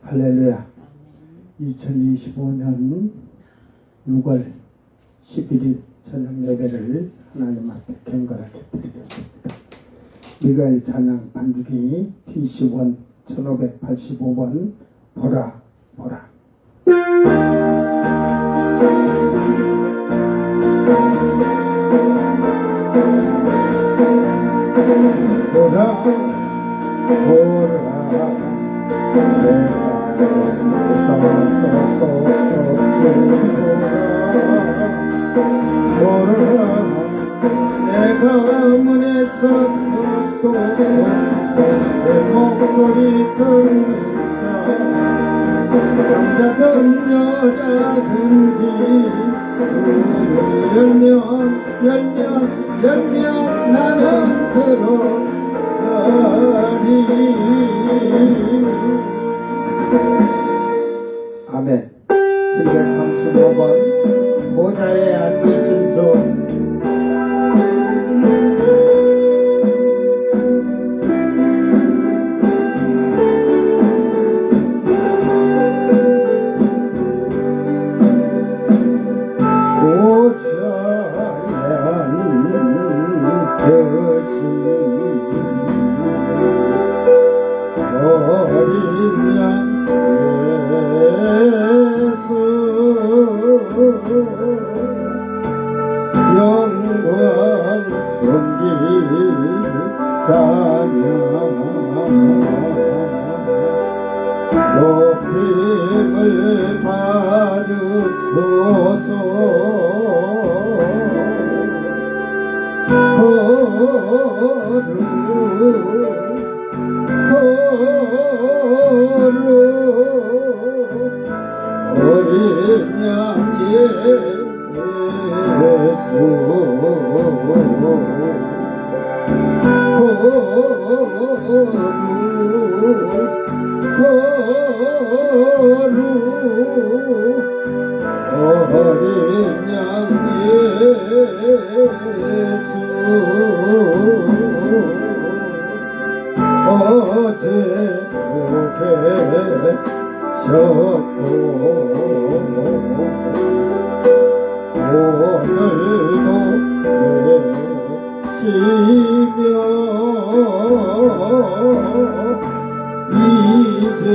할렐루야. 2025년 6월 11일 저녁 예배를 하나님 앞에 경건하게 드리겠습니다. 미가엘 찬양 반주기 PC1 1585번 보라 보라. 보라 보라 내가 문에서 듣고 내 목소리 듣는 남자든 여자든지 문을 열면 나는 들어가리. 아멘. 735번 보좌에 앉으신 주 영광 존귀 자며 높임을 받으소서. 어린 양 예수 어린 양 예수 어제 계셨고 오늘도 계시며 이제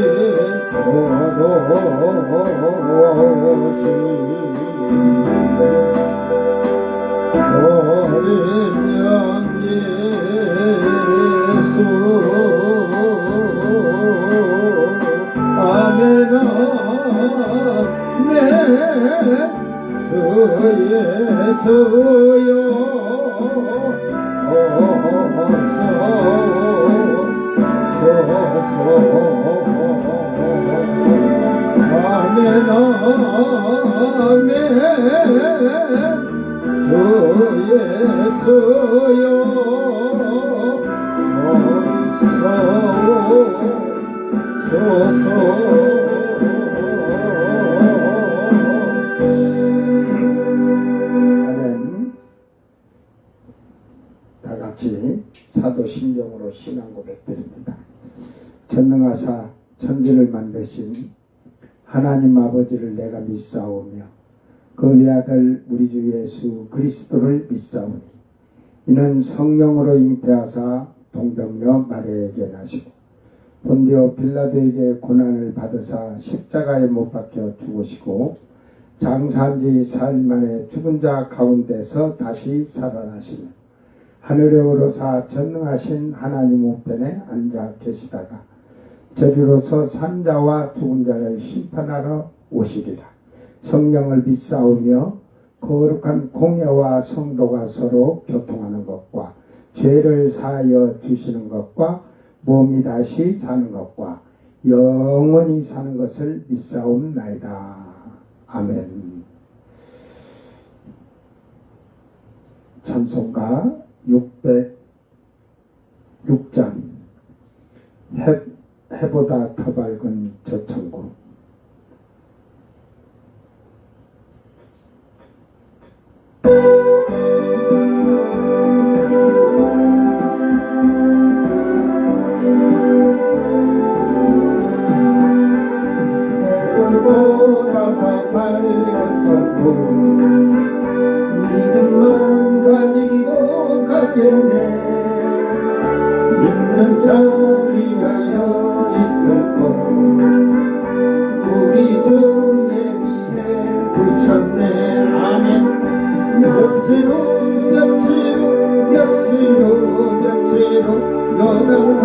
어린 양 예수 아멘 아멘 주 예수여 아멘 아멘 주 예수여 아멘. 다같이 사도신경으로 신앙 고백드립니다. 전능하사 천지를 만드신 하나님 아버지를 내가 믿사오며 그 외아들 우리 주 예수 그리스도를 믿사오니 이는 성령으로 잉태하사 동정녀 마리아에게 나시고 본디오 빌라도에게 고난을 받으사 십자가에 못 박혀 죽으시고 장사한 지 4일 만에 죽은 자 가운데서 다시 살아나시며 하늘에 오르사 전능하신 하나님 우편에 앉아 계시다가 저리로서 산자와 죽은 자를 심판하러 오시리라. 성령을 믿사오며 거룩한 공예와 성도가 서로 교통하는 것과 죄를 사하여 주시는 것과 몸이 다시 사는 것과 영원히 사는 것을 믿사옵나이다. 아멘. 찬송가 606장 해보다 더 밝은 저 천국. 보다 더 밝은 천국 믿음만 가지고 가겠네. 있는 자 위하여 있을 것 우리 주 예비해 두셨네. 아멘. 며칠로 요단강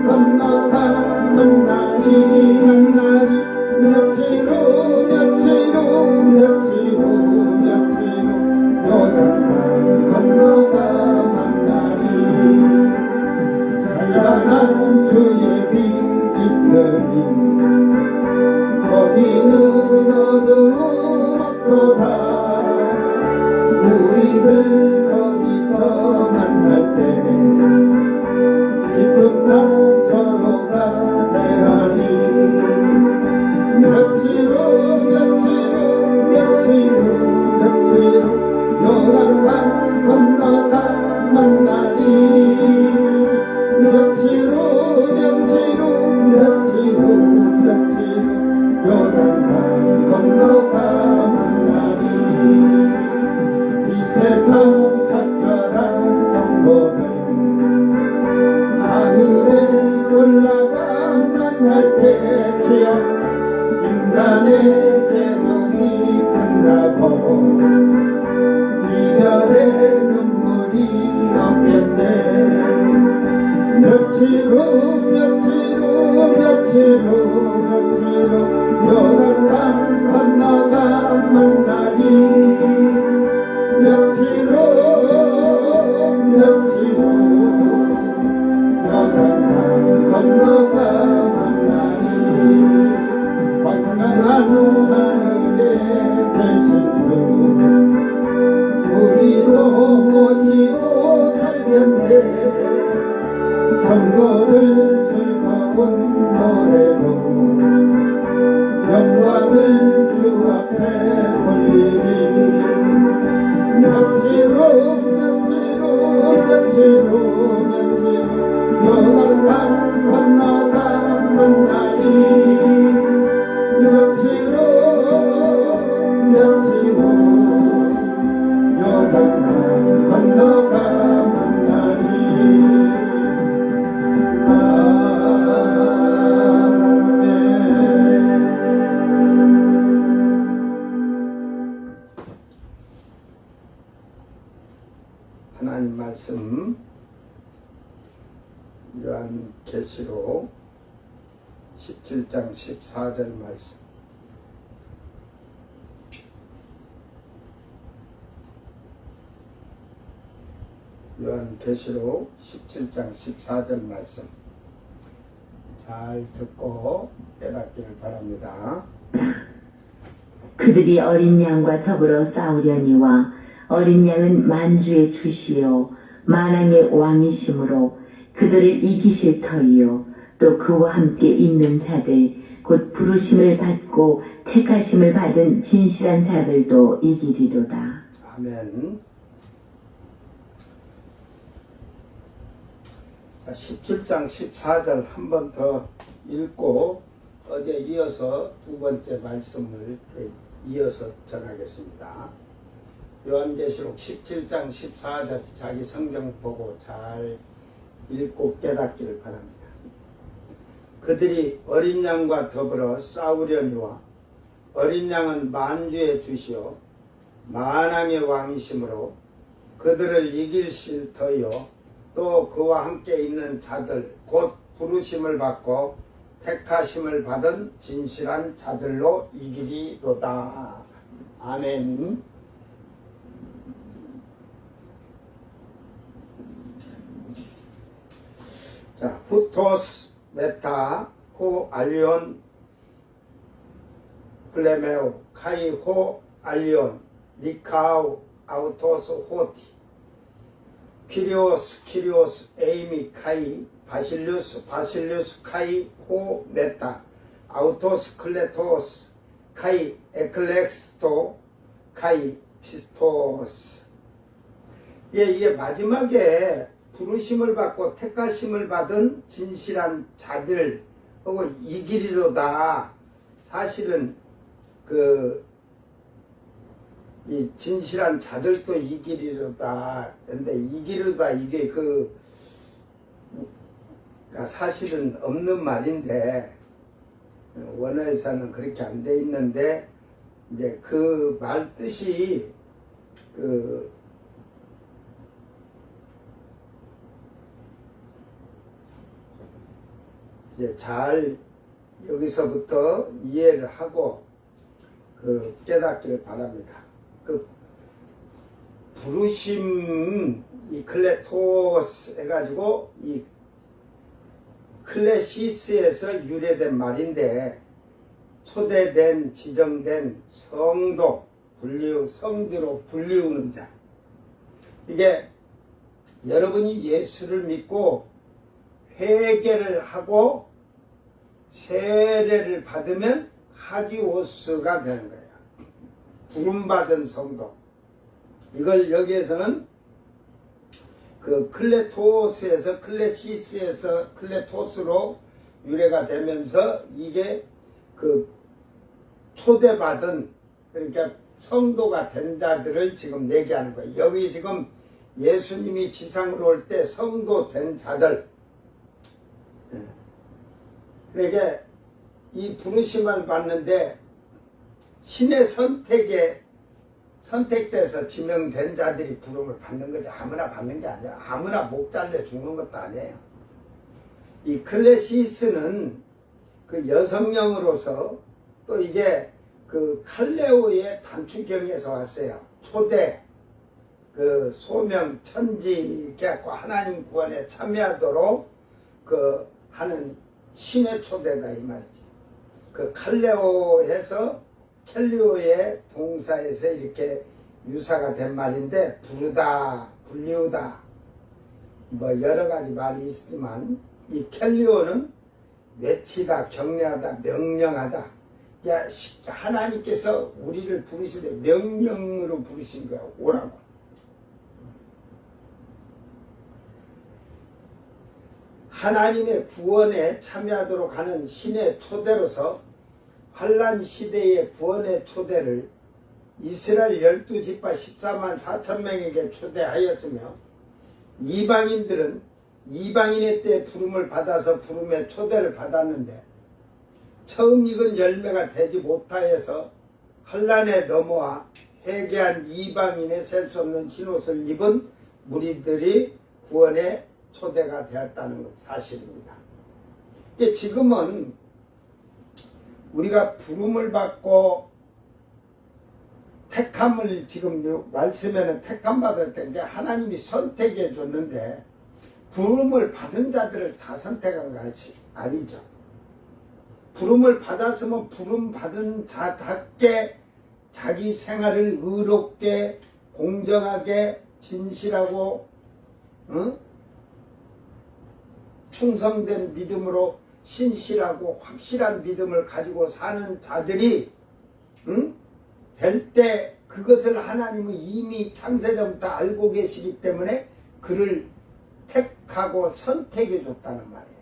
건너가는 날이 며칠로 요단강 건너가는 날이 찬란한 주의 빛 있으니 거기는 어두움 없도다. 우리들 거기서 만날 때 기쁜 날 서로가 대하리. 며칠로 요단강 건너가는 날이 며칠로 요단강 건너가는 날이 이 세상 각별한 성도들 하늘에 올라가 만날 때 주여 인간의 괴로움이 끝나고 이별의 눈물이 없겠네. 며칠로 요단강 건너가는 날이 며칠로 요단강 건너가는 날이 건강한 하늘에 계신 주 우리도 모시고 살겠네. 성도들 즐거운 노래로 영광을 주 앞에 돌리리. 며칠로 요단강 건너가는 날이 며칠로 요단강 건너가는 날이 하나님 말씀 요한계시록 17장 14절 말씀. 요한계시록 17장 14절 말씀 잘 듣고 깨닫기를 바랍니다. 그들이 어린 양과 더불어 싸우려니와 어린 양은 만주의 주시요 만왕의 왕이심으로 그들을 이기실 터이요 또 그와 함께 있는 자들 곧 부르심을 받고 택하심을 받은 진실한 자들도 이기리로다. 아멘. 자, 17장 14절 한 번 더 읽고 어제 이어서 두 번째 말씀을 이어서 전하겠습니다. 요한계시록 17장 14절 자기 성경 보고 잘 읽고 깨닫기를 바랍니다. 그들이 어린 양과 더불어 싸우려니와 어린 양은 만주의 주시요 만왕의 왕이심으로 그들을 이기실 터이요 또 그와 함께 있는 자들 곧 부르심을 받고 택하심을 받은 진실한 자들로 이기리로다. 아멘. 자, 후토스 메타 호 알리온 플레메오 카이 호 알리온 니카우 아우토스 호티 키리오스 에이미 카이 바실루스 카이 호 메타 아우토스 클레토스 카이 에클렉스토 카이 피스토스. 이게 마지막에 부르심을 받고 택하심을 받은 진실한 자들 혹은 이기리로다. 사실은 이 진실한 자들도 이기리로다. 근데 이기리로다 이게 사실은 없는 말인데 원어에서는 그렇게 안 돼 있는데 이제 그 말 뜻이 이제 잘 여기서부터 이해를 하고 깨닫기를 바랍니다. 부르심 이 클레토스 해가지고 이 클레시스에서 유래된 말인데 초대된 지정된 성도 성도로 불리우는 자. 이게 여러분이 예수를 믿고 회개를 하고 세례를 받으면 하기오스가 되는 거예요. 부름받은 성도. 이걸 여기에서는 클레토스에서 클레시스에서 클레토스로 유래가 되면서 이게 초대받은 그러니까 성도가 된 자들을 지금 얘기하는 거예요. 여기 지금 예수님이 지상으로 올 때 성도 된 자들. 그러니까 이 부르심을 받는데 신의 선택에 선택돼서 지명된 자들이 부름을 받는 거죠. 아무나 받는 게 아니에요. 아무나 목 잘려 죽는 것도 아니에요. 이 클레시스는 여성령으로서 또 이게 칼레오의 단추경에서 왔어요. 초대, 소명, 천지, 갖고 하나님 구원에 참여하도록 하는 신의 초대다 이 말이지. 칼레오에서 켈리오의 동사에서 이렇게 유사가 된 말인데 부르다, 불리우다 뭐 여러 가지 말이 있지만 이 켈리오는 외치다, 격려하다, 명령하다. 하나님께서 우리를 부르실 때 명령으로 부르신 거야. 오라고. 하나님의 구원에 참여하도록 하는 신의 초대로서 환란 시대의 구원의 초대를 이스라엘 12지파 14만 4천 명에게 초대하였으며 이방인들은 이방인의 때 부름을 받아서 부름의 초대를 받았는데 처음 익은 열매가 되지 못하여서 환란에 넘어와 회개한 이방인의 셀 수 없는 흰옷을 입은 무리들이 구원의 초대가 되었다는 것 사실입니다. 지금은 우리가 부름을 받고 택함을 지금 말씀에는 택함 받았던 게 하나님이 선택해 줬는데 부름을 받은 자들을 다 선택한 것이 아니죠. 부름을 받았으면 부름 받은 자답게 자기 생활을 의롭게 공정하게 진실하고 충성된 믿음으로 신실하고 확실한 믿음을 가지고 사는 자들이 될 때 그것을 하나님은 이미 창세전부터 알고 계시기 때문에 그를 택하고 선택해 줬다는 말이에요.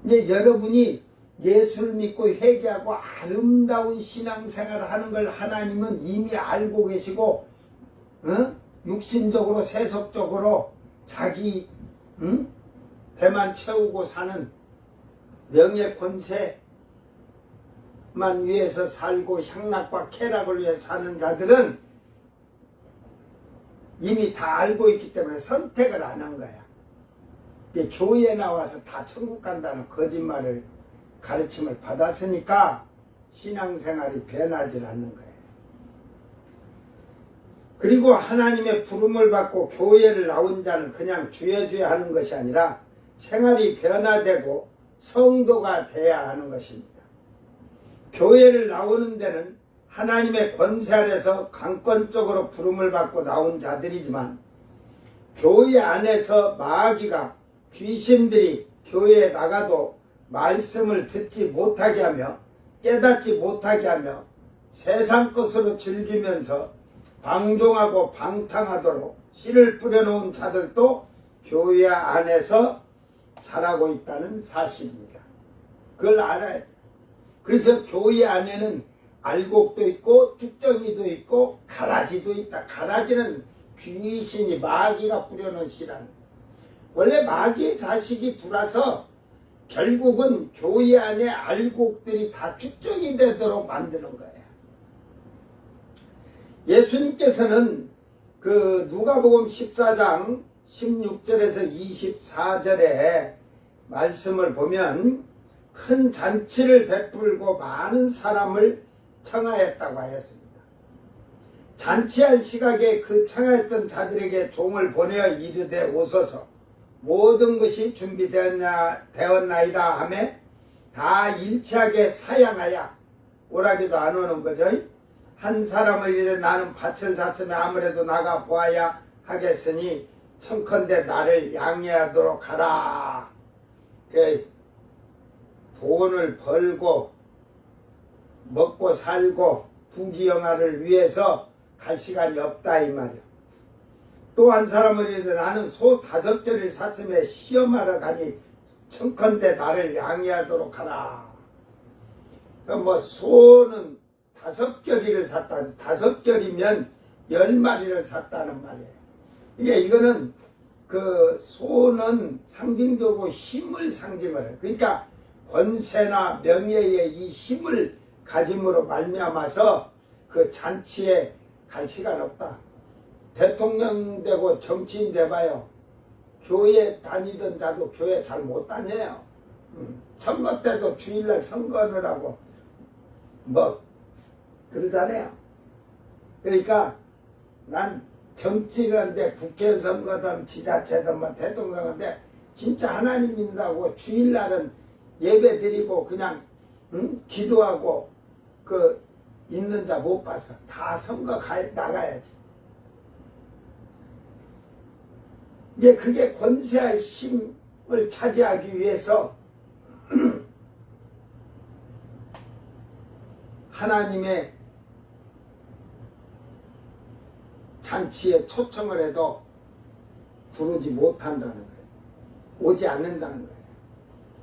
근데 여러분이 예수를 믿고 회개하고 아름다운 신앙생활을 하는 걸 하나님은 이미 알고 계시고 육신적으로 세속적으로 자기 배만 채우고 사는 명예 권세만 위해서 살고 향락과 쾌락을 위해 사는 자들은 이미 다 알고 있기 때문에 선택을 안 한 거야. 교회에 나와서 다 천국 간다는 거짓말을 가르침을 받았으니까 신앙생활이 변하지 않는 거예요. 그리고 하나님의 부름을 받고 교회를 나온 자는 그냥 주여 하는 것이 아니라 생활이 변화되고 성도가 돼야 하는 것입니다. 교회를 나오는 데는 하나님의 권세 아래서 강권적으로 부름을 받고 나온 자들이지만 교회 안에서 마귀가 귀신들이 교회에 나가도 말씀을 듣지 못하게 하며 깨닫지 못하게 하며 세상 것으로 즐기면서 방종하고 방탕하도록 씨를 뿌려놓은 자들도 교회 안에서 자라고 있다는 사실입니다. 그걸 알아야 돼. 그래서 교회 안에는 알곡도 있고 쭉정이도 있고 가라지도 있다. 가라지는 귀신이 마귀가 뿌려놓은 씨란. 원래 마귀의 자식이 들어와서 결국은 교회 안에 알곡들이 다 쭉정이 되도록 만드는 거예요. 예수님께서는 그 누가복음 14장 16절에서 24절에 말씀을 보면 큰 잔치를 베풀고 많은 사람을 청하였다고 하였습니다. 잔치할 시각에 그 청하였던 자들에게 종을 보내어 이르되 오소서 모든 것이 준비되었나이다 하며 다 일치하게 사양하여 오라기도 안 오는 거죠. 한 사람을 이르되 나는 밭을 샀으면 아무래도 나가 보아야 하겠으니 청컨대 나를 양해하도록 하라. 돈을 벌고 먹고 살고 부귀영화를 위해서 갈 시간이 없다 이 말이야. 또 한 사람은 이르되 나는 소 5겨를 샀으며 시험하러 가니 청컨대 나를 양해하도록 하라. 뭐 소는 5겨리를 샀다. 5겨리면 10마리를 샀다는 말이에요. 이거는 그 소는 상징적으로 힘을 상징을 해요. 그러니까 권세나 명예의 이 힘을 가짐으로 말미암아서 그 잔치에 갈 시간 없다. 대통령 되고 정치인 돼봐요. 교회 다니던 자도 교회 잘 못 다녀요. 선거 때도 주일날 선거를 하고 뭐 그러잖아요. 그러니까 난 정치를 하는데 국회 선거든 지자체든 뭐 대통령 하는데 진짜 하나님 믿는다고 주일날은 예배 드리고 그냥 기도하고 그 있는 자 못 봤어. 다 선거 나가야지. 이제 그게 권세의 힘을 차지하기 위해서 하나님의 잔치에 초청을 해도 부르지 못한다는 거예요. 오지 않는다는 거예요.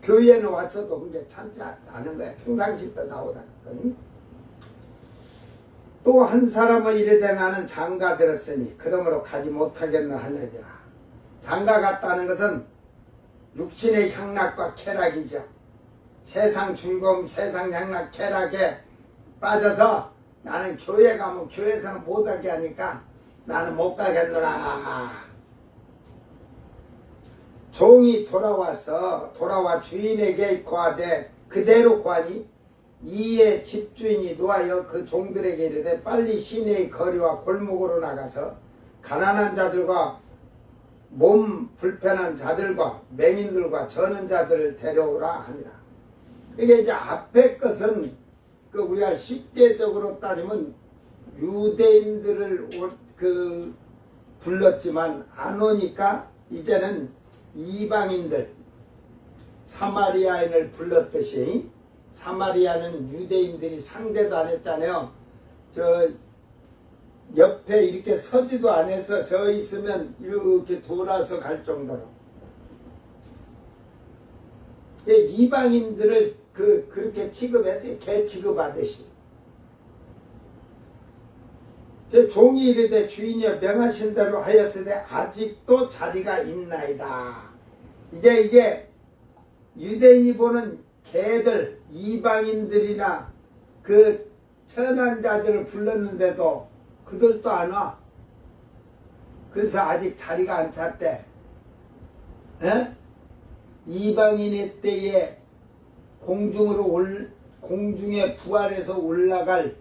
교회에는 왔어도 그게 참지 않은 거예요. 평상시 때 나오다는 거예요. 또 한 사람은 이르되 나는 장가 들었으니 그러므로 가지 못하겠나 하느니라. 장가 갔다는 것은 육신의 향락과 쾌락이죠. 세상 즐거움, 세상 향락, 쾌락에 빠져서 나는 교회 가면 교회에서는 못하게 하니까 나는 못 가겠노라. 종이 돌아와 주인에게 고하되 그대로 고하니 이에 집주인이 노하여 그 종들에게 이르되 빨리 시내의 거리와 골목으로 나가서 가난한 자들과 몸 불편한 자들과 맹인들과 저는 자들을 데려오라 하니라. 이게 이제 앞에 것은 그 우리가 쉽게적으로 따지면 유대인들을 불렀지만 안 오니까 이제는 이방인들 사마리아인을 불렀듯이 사마리아는 유대인들이 상대도 안 했잖아요. 저 옆에 이렇게 서지도 안 해서 저 있으면 이렇게 돌아서 갈 정도로 이방인들을 그렇게 취급했어요. 개 취급하듯이. 종이 이르되 주인이여 명하신 대로 하였으되 아직도 자리가 있나이다. 이제 유대인이 보는 개들 이방인들이나 그 천한 자들을 불렀는데도 그들도 안 와. 그래서 아직 자리가 안 찼대. 이방인의 때에 공중에 부활해서 올라갈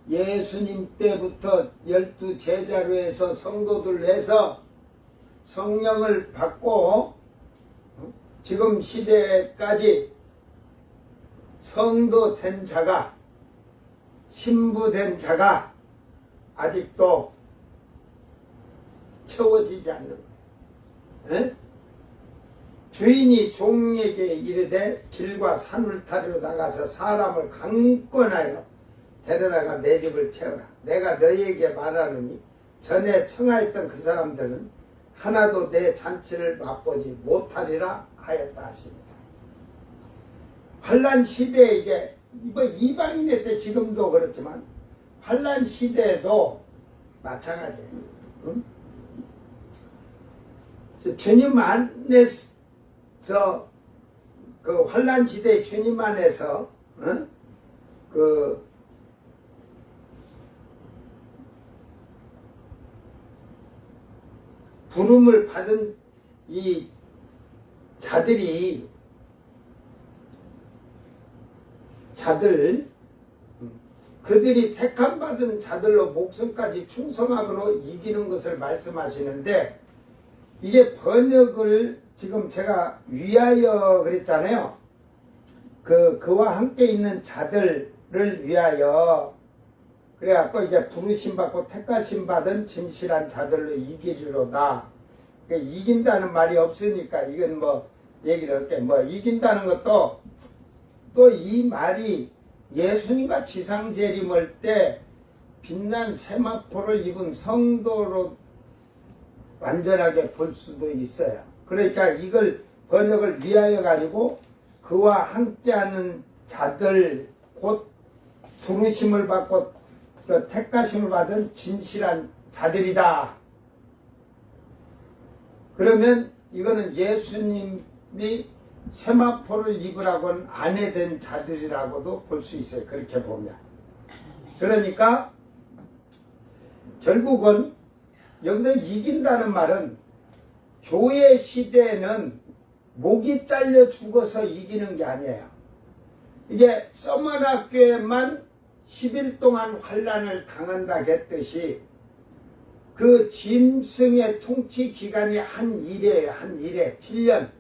예수님 때부터 12제자로 해서 성도들 해서 성령을 받고 지금 시대까지 성도 된 자가 신부된 자가 아직도 채워지지 않는 거예요. 주인이 종에게 이르되 길과 산울타리로 나가서 사람을 강권하여 데려다가 내 집을 채우라. 내가 너희에게 말하느니 전에 청하였던 그 사람들은 하나도 내 잔치를 맛보지 못하리라 하였다 하십니다. 환란 시대에 이제 뭐 이방인의 때 지금도 그렇지만 환란 시대에도 마찬가지예요. 응? 주님 안에서 그 환란 시대 주님 안에서 그 부름을 받은 이 그들이 택함받은 자들로 목숨까지 충성함으로 이기는 것을 말씀하시는데, 이게 번역을 지금 제가 위하여 그랬잖아요. 그와 함께 있는 자들을 위하여, 그래갖고 이제 부르심 받고 택하심 받은 진실한 자들로 이기리로다. 이긴다는 말이 없으니까 이건 뭐 얘기를 할게. 뭐 이긴다는 것도 또 이 말이 예수님과 지상재림할 때 빛난 세마포를 입은 성도로 완전하게 볼 수도 있어요. 그러니까 이걸 번역을 위하여 가지고 그와 함께하는 자들, 곧 부르심을 받고 택하심을 받은 진실한 자들이다. 그러면 이거는 예수님이 세마포를 입으라고는 안 해된 자들이라고도 볼 수 있어요. 그렇게 보면. 그러니까 결국은 여기서 이긴다는 말은 교회 시대에는 목이 잘려 죽어서 이기는 게 아니에요. 이게 서머나교에만 10일 동안 환란을 당한다 했듯이 그 짐승의 통치 기간이 한 일에요. 한 일에 7년.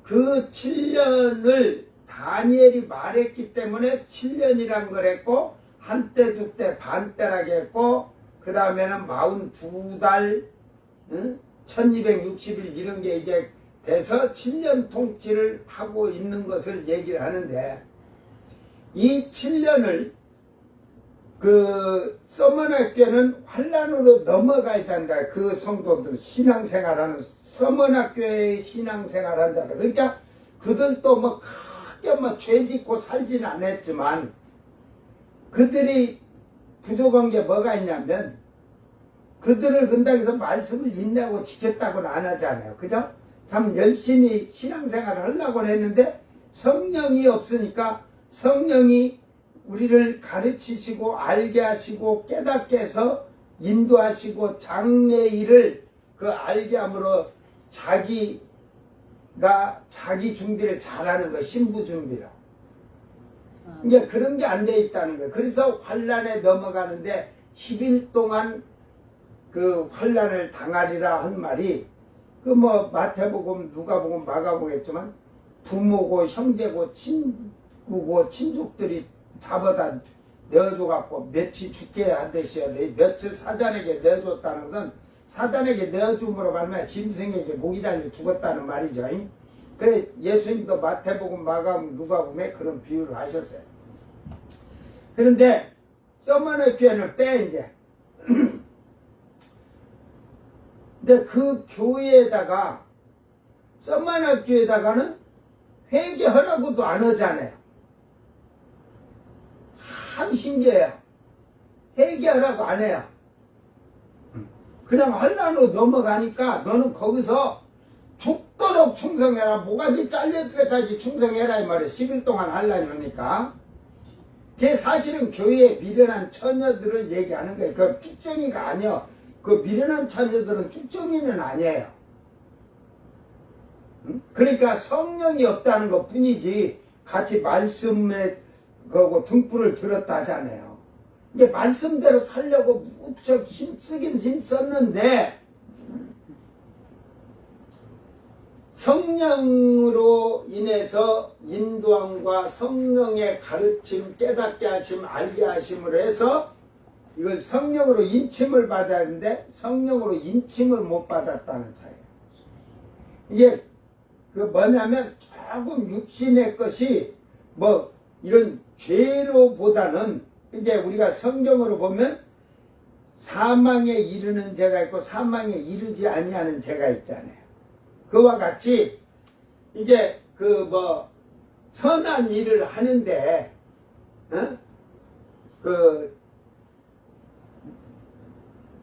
그 7년을 다니엘이 말했기 때문에 7년이란 걸 했고, 한때 두때 반때라고 했고, 그 다음에는 42달 1260일 이런 게 이제 돼서 7년 통치를 하고 있는 것을 얘기를 하는데, 이 7년을 그 서머나교회는 환란으로 넘어가야 된다. 그 성도들 신앙생활하는 서머나교회의 신앙생활한다. 그러니까 그들도 뭐 크게 뭐 죄짓고 살진 않았지만 그들이 부족한 게 뭐가 있냐면, 그들을 근다고 해서 말씀을 인내하고 지켰다고는 안 하잖아요. 그죠? 참 열심히 신앙생활을 하려고 했는데 성령이 없으니까, 성령이 우리를 가르치시고 알게 하시고 깨닫게 해서 인도하시고 장래일을 그 알게 함으로 자기 준비를 잘하는 거, 신부 준비를. 그러니까 그런 게 안 돼 있다는 거예요. 그래서 환란에 넘어가는데 10일 동안 그 환란을 당하리라 한 말이, 그 뭐 마태복음, 누가복음, 마가복음 했지만 부모고 형제고 친구고 친족들이 잡아다 내어줘갖고 며칠 죽게 하듯이 며칠 사단에게 내어줬다는 것은 사단에게 내어줌으로 말미암아 짐승에게 목이 잘려 죽었다는 말이죠. 그래 예수님도 마태복음, 마가복음, 누가복음에 그런 비유를 하셨어요. 그런데 서머나교회는 빼 이제. 근데 그 교회에다가 서머나교회에다가는 회개하라고도 안 하잖아요. 참 신기해요. 회개하라고 안 해요. 그냥 환란으로 넘어가니까 너는 거기서 죽도록 충성해라. 모가지 잘릴 때까지 충성해라 이 말이에요. 10일 동안 환란이 오니까. 그게 사실은 교회에 미련한 처녀들을 얘기하는 거예요. 그 쭉정이가 아니요. 그 미련한 처녀들은 쭉정이는 아니에요. 그러니까 성령이 없다는 것 뿐이지 같이 말씀에 그거 등불을 들었다 하잖아요. 이게 말씀대로 살려고 무척 힘쓰긴 힘썼는데 성령으로 인해서 인도함과 성령의 가르침, 깨닫게 하심, 알게 하심을 해서 이걸 성령으로 인침을 받아야 하는데 성령으로 인침을 못 받았다는 차이예요. 이게 그 뭐냐면 조금 육신의 것이 뭐 이런 죄로보다는 이제 우리가 성경으로 보면 사망에 이르는 죄가 있고 사망에 이르지 아니하는 죄가 있잖아요. 그와 같이 이게 그 뭐 선한 일을 하는데 어? 그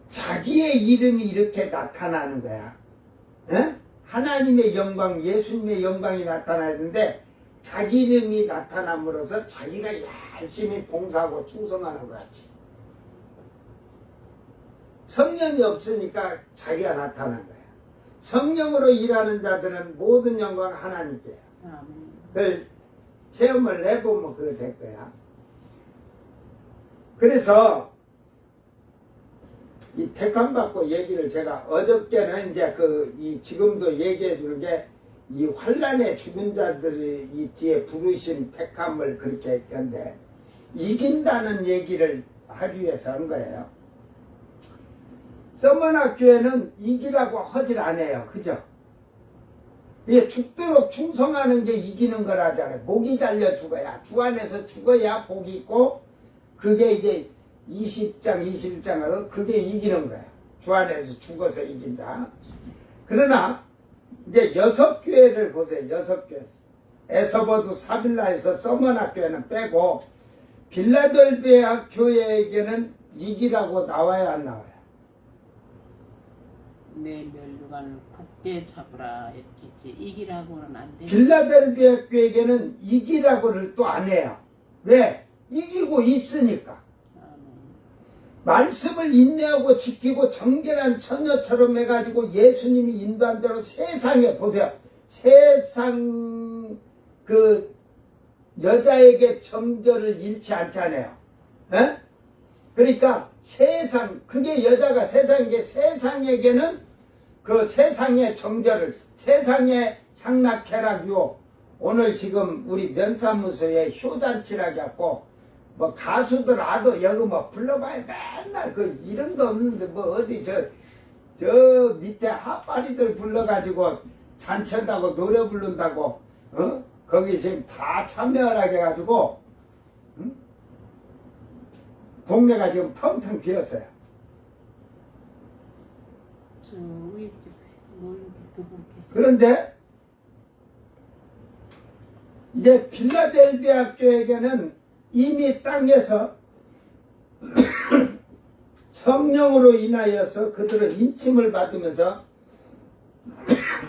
자기의 이름이 이렇게 나타나는 거야. 어? 하나님의 영광, 예수님의 영광이 나타나는데 자기 이름이 나타남으로써 자기가 열심히 봉사하고 충성하는 것 같지. 성령이 없으니까 자기가 나타난 거야. 성령으로 일하는 자들은 모든 영광 하나님께요. 그걸 체험을 해보면 그거 될 거야. 그래서 이 택함받고 얘기를 제가 어저께는 이제 지금도 얘기해 주는 게 이 환란의 죽은 자들이 이 뒤에 부르심 택함을 그렇게 했는데 이긴다는 얘기를 하기 위해서 한 거예요. 서머나교회는 이기라고 하질 않아요. 그죠? 이게 죽도록 충성하는 게 이기는 거라잖아요. 목이 달려 죽어야, 주 안에서 죽어야 복이 있고, 그게 이제 20장, 21장으로 그게 이기는 거야. 주 안에서 죽어서 이긴 자. 그러나, 이제 6교회를 보세요. 6교회. 에서버두 사빌라에서 서머나 교회는 빼고, 빌라델비아 교회에게는 이기라고 나와야 안 나와요? 내 멸류관을 굳게 잡으라 이렇게 있지. 이기라고는 안 돼. 빌라델비아 교회에게는 이기라고를 또 안 해요. 왜? 이기고 있으니까. 말씀을 인내하고 지키고 정결한 처녀처럼 해가지고 예수님이 인도한 대로 세상에 보세요. 세상 여자에게 정결을 잃지 않잖아요. 에? 그러니까 세상, 그게 여자가 세상인 게 세상에게는 그 세상의 정절을, 세상의 향락해라기요. 오늘 지금 우리 면사무소에 효잔치라고 갖고 뭐 가수들 아도 여기 뭐 불러봐야 맨날 그 이름도 없는데 뭐 어디 저 밑에 핫바리들 불러가지고 잔치한다고 노래 부른다고 거기 지금 다 참여하게 해가지고 동네가 지금 텅텅 비었어요. 저 윗집 그런데 이제 빌라델비아 교회에게는 이미 땅에서 성령으로 인하여서 그들은 인침을 받으면서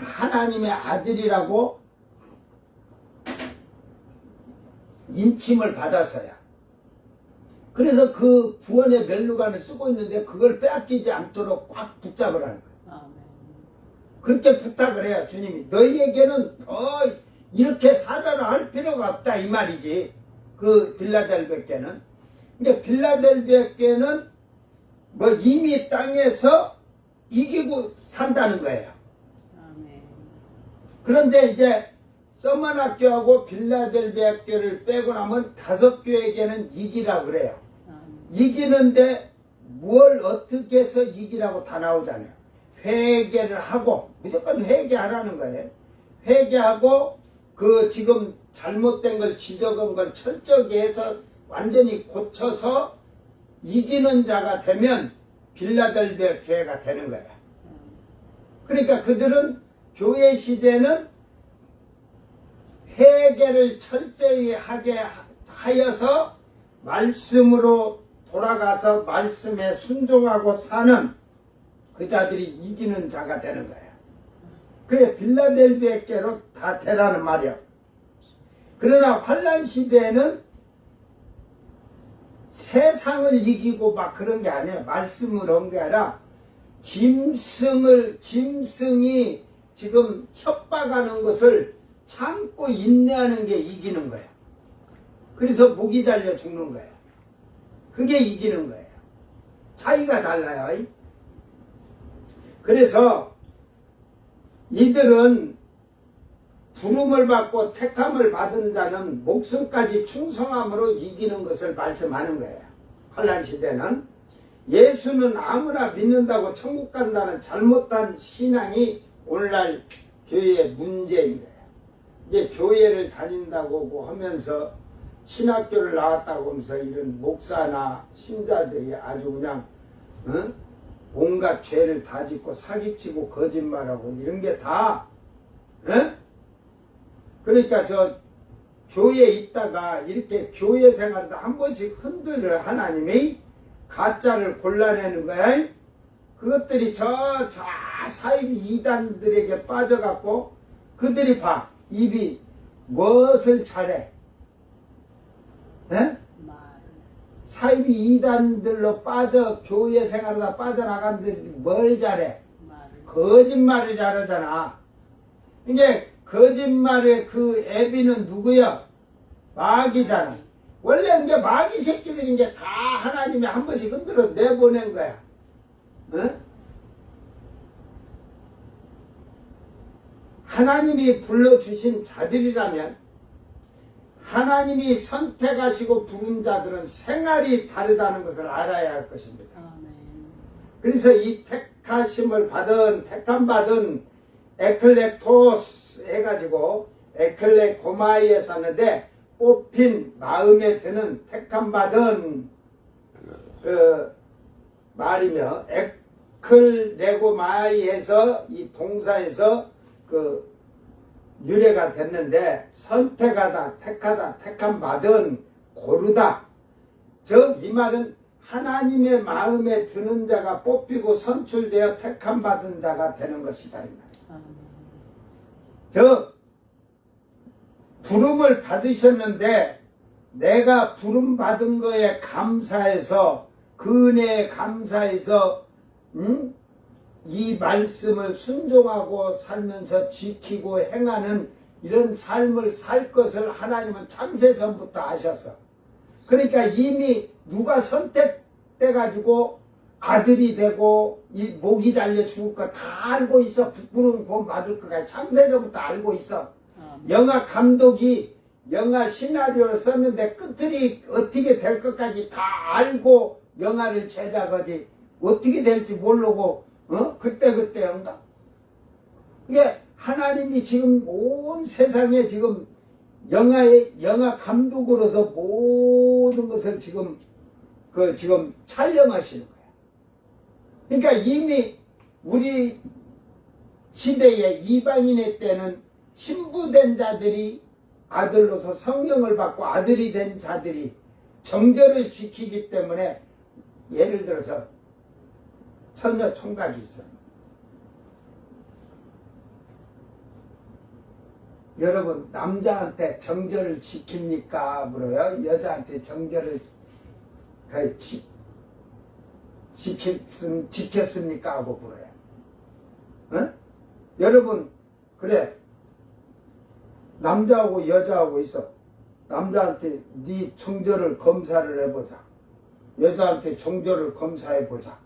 하나님의 아들이라고 인침을 받았어요. 그래서 그 구원의 멸류관을 쓰고 있는데 그걸 빼앗기지 않도록 꽉 붙잡으라는 거예요. 그렇게 부탁을 해요. 주님이 너희에게는 더 이렇게 살아라 할 필요가 없다 이 말이지. 그 빌라델비아 교회는. 그러니까 빌라델비아 교회는 뭐 이미 땅에서 이기고 산다는 거예요. 그런데 이제 서머나 교회하고 빌라델비아 교회를 빼고 나면 5교회에게는 이기라고 그래요. 이기는데 뭘 어떻게 해서 이기라고 다 나오잖아요. 회개를 하고, 무조건 회개하라는 거예요. 회개하고 그 지금 잘못된 걸 지적한 걸 철저히 해서 완전히 고쳐서 이기는 자가 되면 빌라델비아 교회가 되는 거예요. 그러니까 그들은 교회 시대는 회개를 철저히 하게 하여서 말씀으로 돌아가서 말씀에 순종하고 사는 그 자들이 이기는 자가 되는 거예요. 그게 빌라델비아 교회로 다 되라는 말이요. 그러나 환란 시대에는 세상을 이기고 막 그런 게 아니에요. 말씀을 한 게 아니라 짐승이 지금 협박하는 것을 참고 인내하는 게 이기는 거예요. 그래서 목이 잘려 죽는 거예요. 그게 이기는 거예요. 차이가 달라요. 그래서 이들은 부름을 받고 택함을 받은 자는 목숨까지 충성함으로 이기는 것을 말씀하는 거예요. 환란 시대는 예수는 아무나 믿는다고 천국 간다는 잘못된 신앙이 오늘날 교회의 문제인 거예요. 이제 교회를 다닌다고 하면서 신학교를 나왔다고 하면서 이런 목사나 신자들이 아주 그냥 온갖 죄를 다 짓고 사기치고 거짓말하고 이런 게 다 그러니까 교회에 있다가 이렇게 교회 생활을 한 번씩 흔들려 하나님이 가짜를 골라내는 거야. 그것들이 저 사이비 이단들에게 빠져갖고 그들이 봐. 입이 무엇을 잘해? 에? 사이비 이단들로 빠져 교회 생활하다 빠져나간 들이 뭘 잘해? 거짓말을 잘하잖아. 이게 거짓말의 그 애비는 누구야? 마귀잖아. 원래 이제 마귀 새끼들이 이제 다 하나님이 한 번씩 흔들어 내보낸 거야. 어? 하나님이 불러주신 자들이라면 하나님이 선택하시고 부른 자들은 생활이 다르다는 것을 알아야 할 것입니다. 그래서 이 택하심을 받은 택함받은 에클렉토스 해가지고 에클레고마이에 사는데 뽑힌 마음에 드는 택함받은 그 말이며 에클레고마이에서 이 동사에서 그 유래가 됐는데 선택하다, 택하다, 택함받은, 고르다. 즉 이 말은 하나님의 마음에 드는 자가 뽑히고 선출되어 택함받은 자가 되는 것이다. 이 말이에요. 즉 부름을 받으셨는데 내가 부름받은 거에 감사해서 그 은혜에 감사해서 이 말씀을 순종하고 살면서 지키고 행하는 이런 삶을 살 것을 하나님은 참세전부터 아셨어. 그러니까 이미 누가 선택돼 가지고 아들이 되고 이 목이 달려 죽을 거 다 알고 있어. 부끄러운 본 받을 거가 참세전부터 알고 있어. 영화 감독이 영화 시나리오를 썼는데 끝들이 어떻게 될 것까지 다 알고 영화를 제작하지 어떻게 될지 모르고 그때 한다. 이게 하나님이 지금 온 세상에 지금 영화 감독으로서 모든 것을 지금 촬영하시는 거야. 그러니까 이미 우리 시대에 이방인의 때는 신부된 자들이 아들로서 성령을 받고 아들이 된 자들이 정절을 지키기 때문에 예를 들어서 처녀 총각이 있어. 여러분 남자한테 정절을 지킵니까? 물어요. 여자한테 정절을 지켰습니까? 하고 물어요. 어? 여러분 그래 남자하고 여자하고 있어. 남자한테 네 정절을 검사를 해보자. 여자한테 정절을 검사해보자.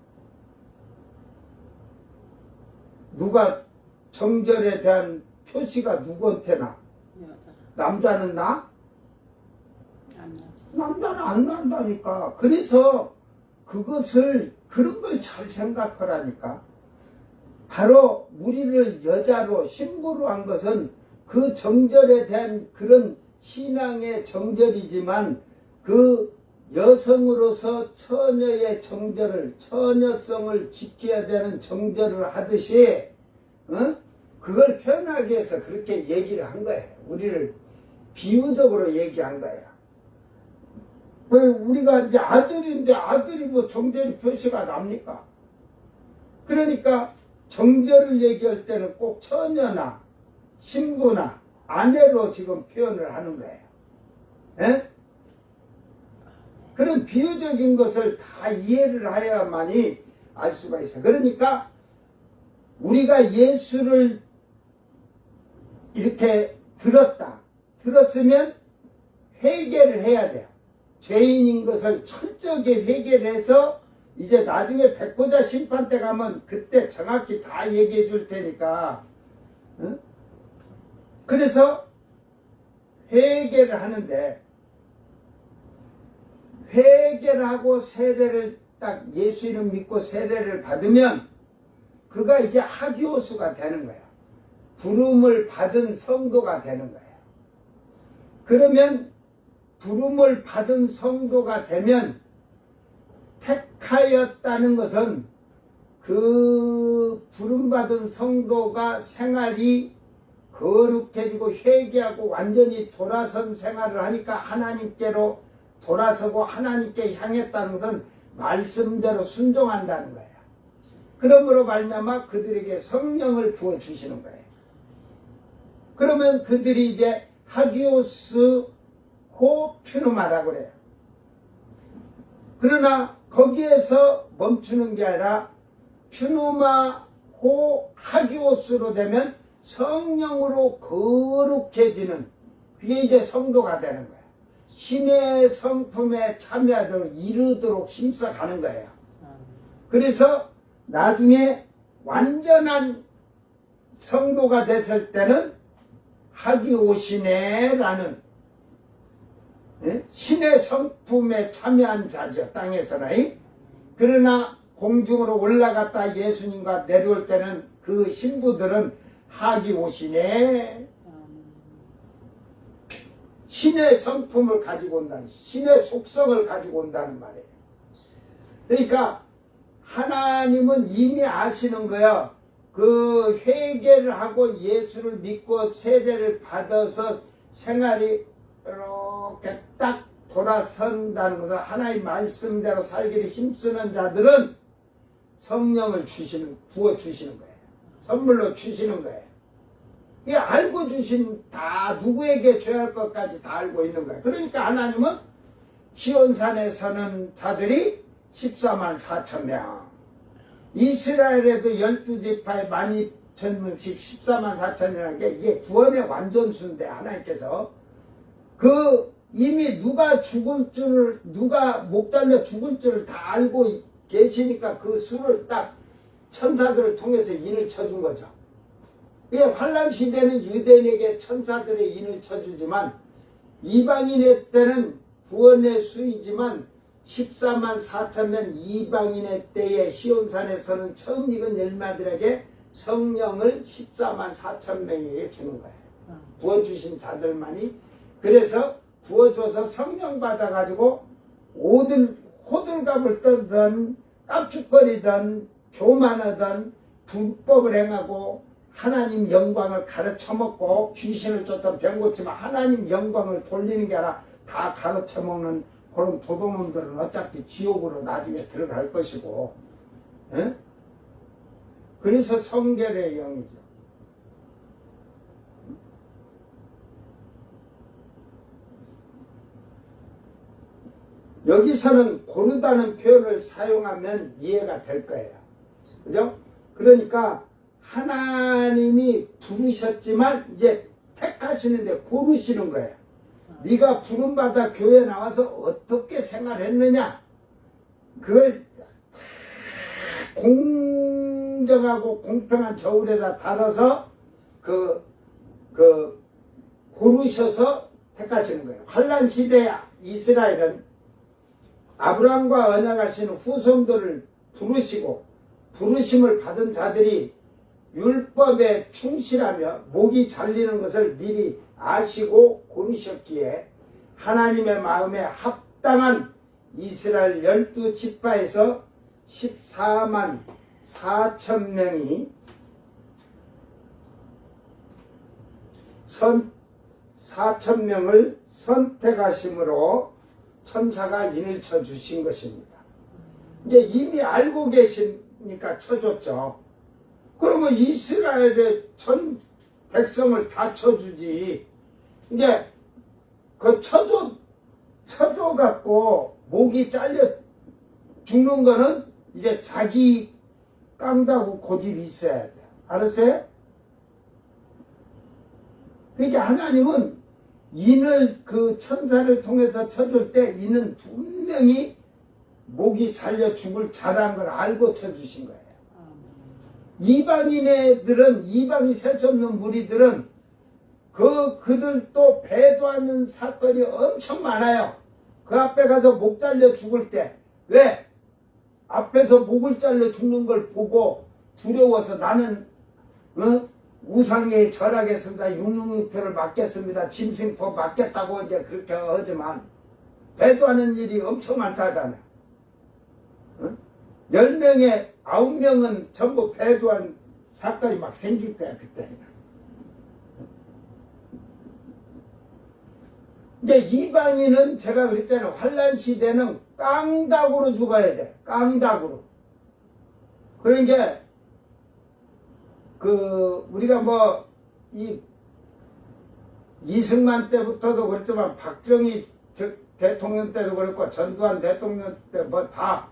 누가 정절에 대한 표시가 누구한테 나? 여자. 남자는 나? 안 나지. 남자는 안 난다니까. 그래서 그런 걸 잘 생각하라니까. 바로 우리를 여자로 신부로 한 것은 그 정절에 대한 그런 신앙의 정절이지만 그 여성으로서 처녀의 정절을, 처녀성을 지켜야 되는 정절을 하듯이 그걸 표현하기 위해서 그렇게 얘기를 한 거예요. 우리를 비유적으로 얘기한 거야. 왜 우리가 이제 아들인데 아들이 뭐 정절이 표시가 납니까? 그러니까 정절을 얘기할 때는 꼭 처녀나 신부나 아내로 지금 표현을 하는 거예요. 에? 그런 비유적인 것을 다 이해를 해야만이 알 수가 있어요. 그러니까 우리가 예수를 이렇게 들었으면 회개를 해야 돼요. 죄인인 것을 철저하게 회개를 해서 이제 나중에 백보자 심판 때 가면 그때 정확히 다 얘기해 줄 테니까. 응? 그래서 회개를 하는데 회개를 하고 세례를 딱 예수 이름 믿고 세례를 받으면 그가 이제 하기오수가 되는 거야. 부름을 받은 성도가 되는 거야. 그러면 부름을 받은 성도가 되면 택하였다는 것은 그 부름받은 성도가 생활이 거룩해지고 회개하고 완전히 돌아선 생활을 하니까 하나님께로 돌아서고 하나님께 향했다는 것은 말씀대로 순종한다는 거예요. 그러므로 말미암아 그들에게 성령을 부어주시는 거예요. 그러면 그들이 이제 하기오스 호 퓨누마라고 그래요. 그러나 거기에서 멈추는 게 아니라 퓨누마 호 하기오스로 되면 성령으로 거룩해지는, 그게 이제 성도가 되는 거예요. 신의 성품에 참여하도록 이르도록 힘써가는 거예요. 그래서 나중에 완전한 성도가 됐을 때는 하기오시네라는 신의 성품에 참여한 자죠. 땅에서는. 그러나 공중으로 올라갔다 예수님과 내려올 때는 그 신부들은 하기오시네, 신의 성품을 가지고 온다는, 신의 속성을 가지고 온다는 말이에요. 그러니까 하나님은 이미 아시는 거예요. 그 회개를 하고 예수를 믿고 세례를 받아서 생활이 이렇게 딱 돌아선다는 것은 하나님 말씀대로 살기를 힘쓰는 자들은 성령을 부어주시는 거예요. 선물로 주시는 거예요. 이 알고 주신, 다 누구에게 줘야 할 것까지 다 알고 있는 거예요. 그러니까 하나님은 시온산에 서는 자들이 14만 4천 명, 이스라엘에도 12지파에 12,000명씩 14만 4천이라는 게 이게 구원의 완전수인데, 하나님께서 이미 누가 죽을 줄을, 누가 목 잘려 죽을 줄을 다 알고 계시니까 그 수를 딱 천사들을 통해서 인을 쳐준 거죠. 환란 시대는 유대인에게 천사들의 인을 쳐주지만 이방인의 때는 구원의 수이지만 14만 4천 명 이방인의 때에 시온산에서는 처음 익은 열매들에게 성령을 14만 4천 명에게 주는 거예요. 부어주신 자들만이. 그래서 부어줘서 성령 받아가지고 호들갑을 떠든 깝죽거리던 교만하던 불법을 행하고 하나님 영광을 가르쳐먹고 귀신을 쫓던 병고치면 하나님 영광을 돌리는 게 아니라 다 가르쳐먹는 그런 도둑놈들은 어차피 지옥으로 나중에 들어갈 것이고, 에? 그래서 성결의 영이죠. 여기서는 고르다는 표현을 사용하면 이해가 될 거예요. 그죠? 그러니까 하나님이 부르셨지만 이제 택하시는데 고르시는 거예요. 네가 부름받아 교회 나와서 어떻게 생활했느냐, 그걸 공정하고 공평한 저울에다 달아서 고르셔서 택하시는 거예요. 환란 시대 이스라엘은 아브라함과 언약하신 후손들을 부르시고 부르심을 받은 자들이 율법에 충실하며 목이 잘리는 것을 미리 아시고 고르셨기에 하나님의 마음에 합당한 이스라엘 12지파에서 14만 4천 명이 4천 명을 선택하심으로 천사가 인을 쳐주신 것입니다. 이제 이미 알고 계시니까 쳐줬죠. 그러면 이스라엘의 전 백성을 다 쳐주지. 이제 그 쳐줘갖고 목이 잘려 죽는 거는 이제 자기 깡다고 고집이 있어야 돼. 알았어요? 그러니까 하나님은 인을 그 천사를 통해서 쳐줄 때 인은 분명히 목이 잘려 죽을 자라는 걸 알고 쳐주신 거예요. 이방인 애들은, 이방인 셀 수 없는 무리들은 그들도 배도하는 사건이 엄청 많아요. 그 앞에 가서 목 잘려 죽을 때, 왜? 앞에서 목을 잘려 죽는 걸 보고 두려워서 나는 우상에 절하겠습니다, 육lum표를 맞겠습니다, 짐승포 맞겠다고 이제 그렇게 하지만 배도하는 일이 엄청 많다 하잖아요. 10명에 9명은 전부 배도한 사건이 막 생길 거야, 그때. 이제 이방인은 제가 그랬잖아요. 환란 시대는 깡닭으로 죽어야 돼. 깡닭으로. 그러니까 우리가 이승만 때부터도 그랬지만 박정희 대통령 때도 그랬고 전두환 대통령 때 다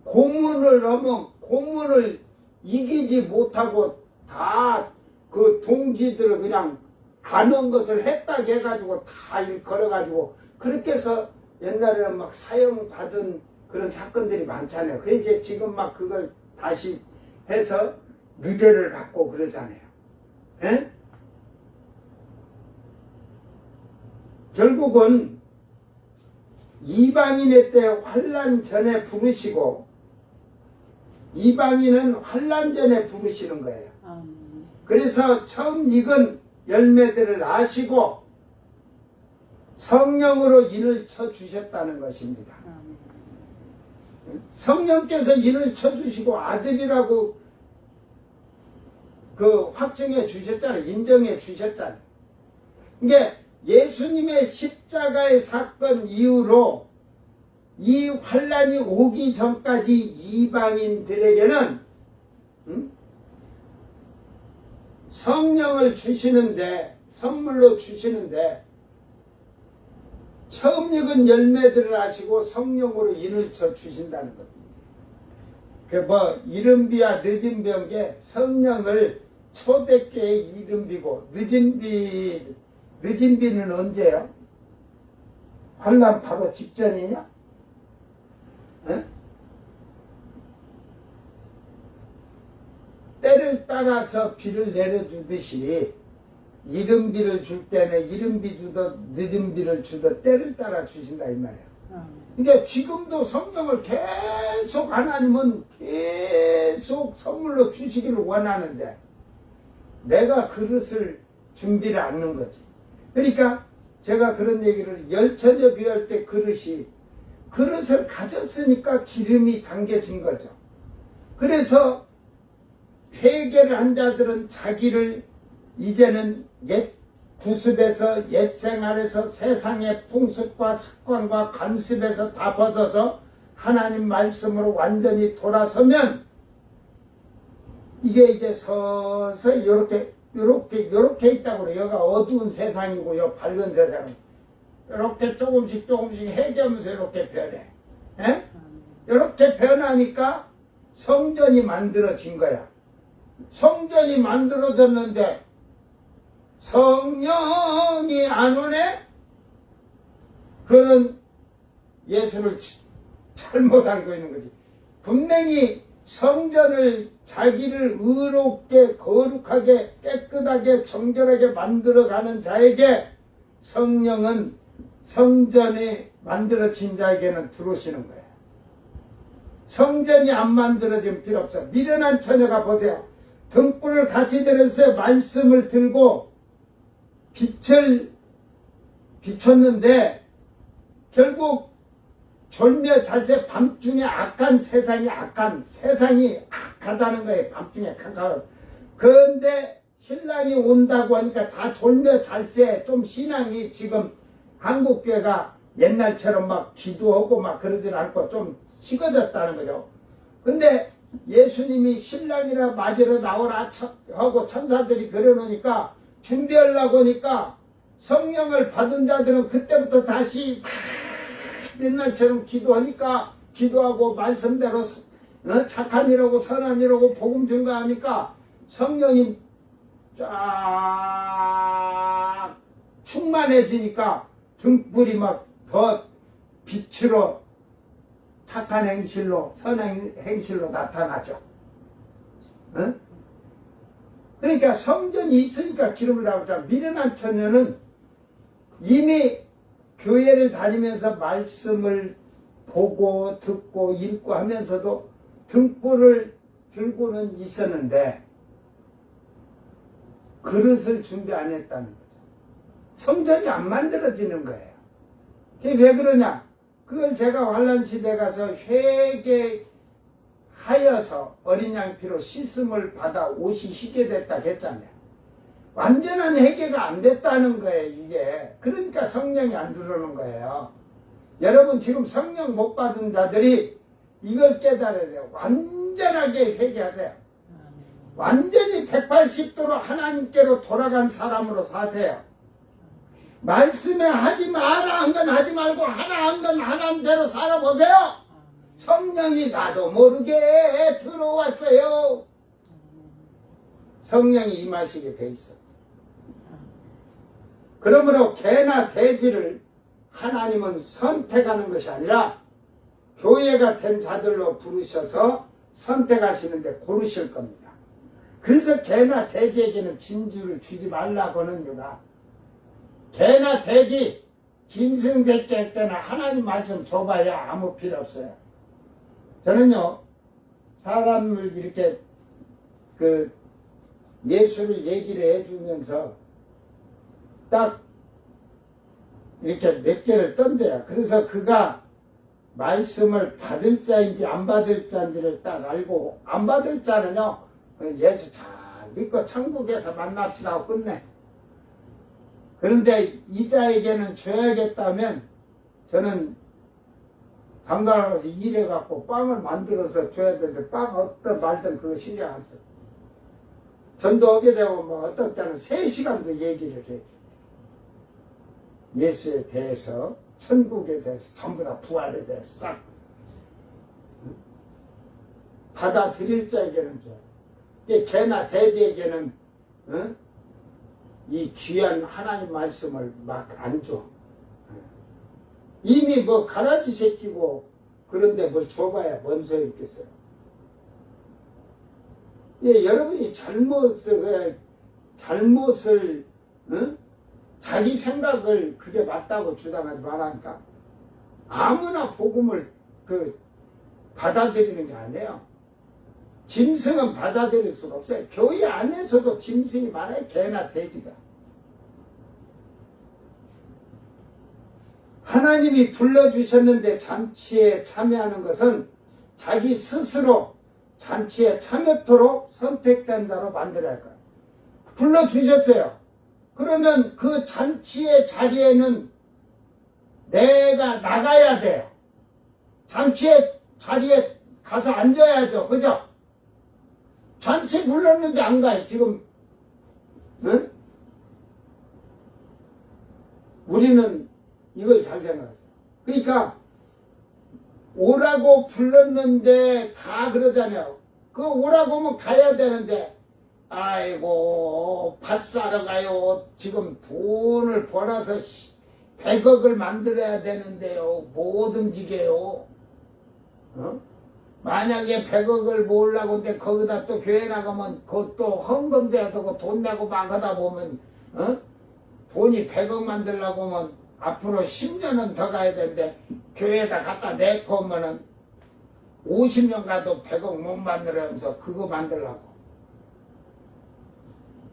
고문을 하면 고문을 이기지 못하고 다 그 동지들을 그냥 아는 것을 했다 해가지고 다 걸어가지고 그렇게 해서 옛날에는 막 사형받은 그런 사건들이 많잖아요. 그래서 이제 지금 막 그걸 다시 해서 무죄를 받고 그러잖아요. 에? 결국은 이방인의 때 환란 전에 부르시고 이방인은 환란 전에 부르시는 거예요. 그래서 처음 익은 열매들을 아시고 성령으로 인을 쳐주셨다는 것입니다. 성령께서 인을 쳐주시고 아들이라고 확증해 주셨잖아요. 인정해 주셨잖아요. 이게 예수님의 십자가의 사건 이후로 이 환란이 오기 전까지 이방인들에게는 성령을 주시는데 선물로 주시는데 처음 익은 열매들을 하시고 성령으로 인을 쳐 주신다는 겁니다. 이른비와 늦은비에 성령을 초대교회의 이른비고 늦은비는 언제요? 환란 바로 직전이냐? 에? 때를 따라서 비를 내려주듯이 이른비를 줄 때는 이른비 주듯 늦은비를 주듯 때를 따라 주신다 이 말이에요. 그러니까 지금도 성령을 계속 하나님은 계속 선물로 주시기를 원하는데 내가 그릇을 준비를 않는 거지. 그러니까 제가 그런 얘기를 열처녀 비할 때 그릇을 가졌으니까 기름이 담겨진 거죠. 그래서 회개를 한 자들은 자기를 이제는 옛 구습에서 옛 생활에서 세상의 풍습과 습관과 관습에서 다 벗어서 하나님 말씀으로 완전히 돌아서면 이게 이제 서서히 요렇게 있다고 그래요. 여기가 어두운 세상이고 요 밝은 세상은 이렇게 조금씩 해결하면서 이렇게 변해. 이렇게 변하니까 성전이 만들어진 거야. 성전이 만들어졌는데 성령이 안 오네? 그는 예수를 잘못 알고 있는 거지. 분명히 성전을 자기를 의롭게 거룩하게 깨끗하게 정결하게 만들어가는 자에게 성령은 성전이 만들어진 자에게는 들어오시는 거예요. 성전이 안 만들어지면 필요 없어. 미련한 처녀가 보세요. 등불을 같이 들었어요. 말씀을 들고 빛을 비췄는데 결국 졸며 잘새 밤중에 세상이 악하다는 거예요. 밤중에 그런데 신랑이 온다고 하니까 다 졸며 잘새. 좀 신앙이 지금 한국교회가 옛날처럼 막 기도하고 막 그러진 않고 좀 식어졌다는 거죠. 근데 예수님이 신랑이라 맞으러 나오라 하고 천사들이 그려놓으니까 준비하려고 하니까 성령을 받은 자들은 그때부터 다시 옛날처럼 기도하고 말씀대로 착한 일하고 선한 일하고 복음 증거하니까 성령이 쫙 충만해지니까 등불이 막 더 빛으로 착한 행실로 선한 행실로 나타나죠. 그러니까 성전이 있으니까 기름을 담았잖아. 미련한 처녀는 이미 교회를 다니면서 말씀을 보고 듣고 읽고 하면서도 등불을 들고는 있었는데 그릇을 준비 안 했다는 거죠. 성전이 안 만들어지는 거예요. 그게 왜 그러냐? 그걸 제가 환란시대 가서 회개하여서 어린 양 피로 씻음을 받아 옷이 희게 됐다 했잖아요. 완전한 회개가 안 됐다는 거예요, 이게. 그러니까 성령이 안 들어오는 거예요. 여러분, 지금 성령 못 받은 자들이 이걸 깨달아야 돼요. 완전하게 회개하세요. 완전히 180도로 하나님께로 돌아간 사람으로 사세요. 말씀에 하지 마라 한 건 하지 말고 하라 한 건 하라는 대로 살아보세요. 성령이 나도 모르게 들어왔어요. 성령이 임하시게 돼 있어. 그러므로 개나 돼지를 하나님은 선택하는 것이 아니라 교회가 된 자들로 부르셔서 선택하시는데 고르실 겁니다. 그래서 개나 돼지에게는 진주를 주지 말라고는 이유가, 개나 돼지 짐승 새끼 때나 하나님 말씀 줘봐야 아무 필요 없어요. 저는요, 사람을 이렇게 예수를 얘기를 해주면서 딱 이렇게 몇 개를 던져요. 그래서 그가 말씀을 받을 자인지 안 받을 자인지를 딱 알고, 안 받을 자는요, 예수 잘 믿고 천국에서 만납시다 하고 끝내. 그런데 이 자에게는 줘야겠다면 저는 방과후 가서 일해갖고 빵을 만들어서 줘야 되는데, 빵 어떤 말든 그거 신경 안 써. 전도하게 되고 뭐 어떤 때는 3시간도 얘기를 해. 예수에 대해서, 천국에 대해서, 전부 다 부활에 대해서 싹 받아들일 자에게는 줘요. 개나 돼지에게는 이 귀한 하나님 말씀을 막 안 줘. 이미 뭐 가라지 새끼고 그런데 뭘 줘봐야 뭔 소용 있겠어요. 여러분이 잘못을 자기 생각을 그게 맞다고 주장하지 말라니까. 아무나 복음을 받아들이는 게 아니에요. 짐승은 받아들일 수가 없어요. 교회 안에서도 짐승이 많아요. 개나 돼지가. 하나님이 불러주셨는데 잔치에 참여하는 것은 자기 스스로 잔치에 참여토록 선택된 자로 만들어야 할 거예요. 불러주셨어요. 그러면 그 잔치의 자리에는 내가 나가야 돼요. 잔치의 자리에 가서 앉아야죠. 그죠? 잔치 불렀는데 안 가요. 지금 응? 우리는 이걸 잘 생각하세요. 그러니까 오라고 불렀는데 다 그러잖아요. 그 오라고 하면 가야 되는데, 아이고 밭 사러 가요. 지금 돈을 벌어서 100억을 만들어야 되는데요. 못 움직여요. 만약에 100억을 모으려고 하는데 거기다 또 교회 나가면 그것도 헌금돼야 되고 돈 내고 막 하다 보면 돈이 100억 만들려고 하면 앞으로 10년은 더 가야 되는데 교회에다 갖다 내고 오면은 50년 가도 100억 못 만들어면서 그거 만들려고.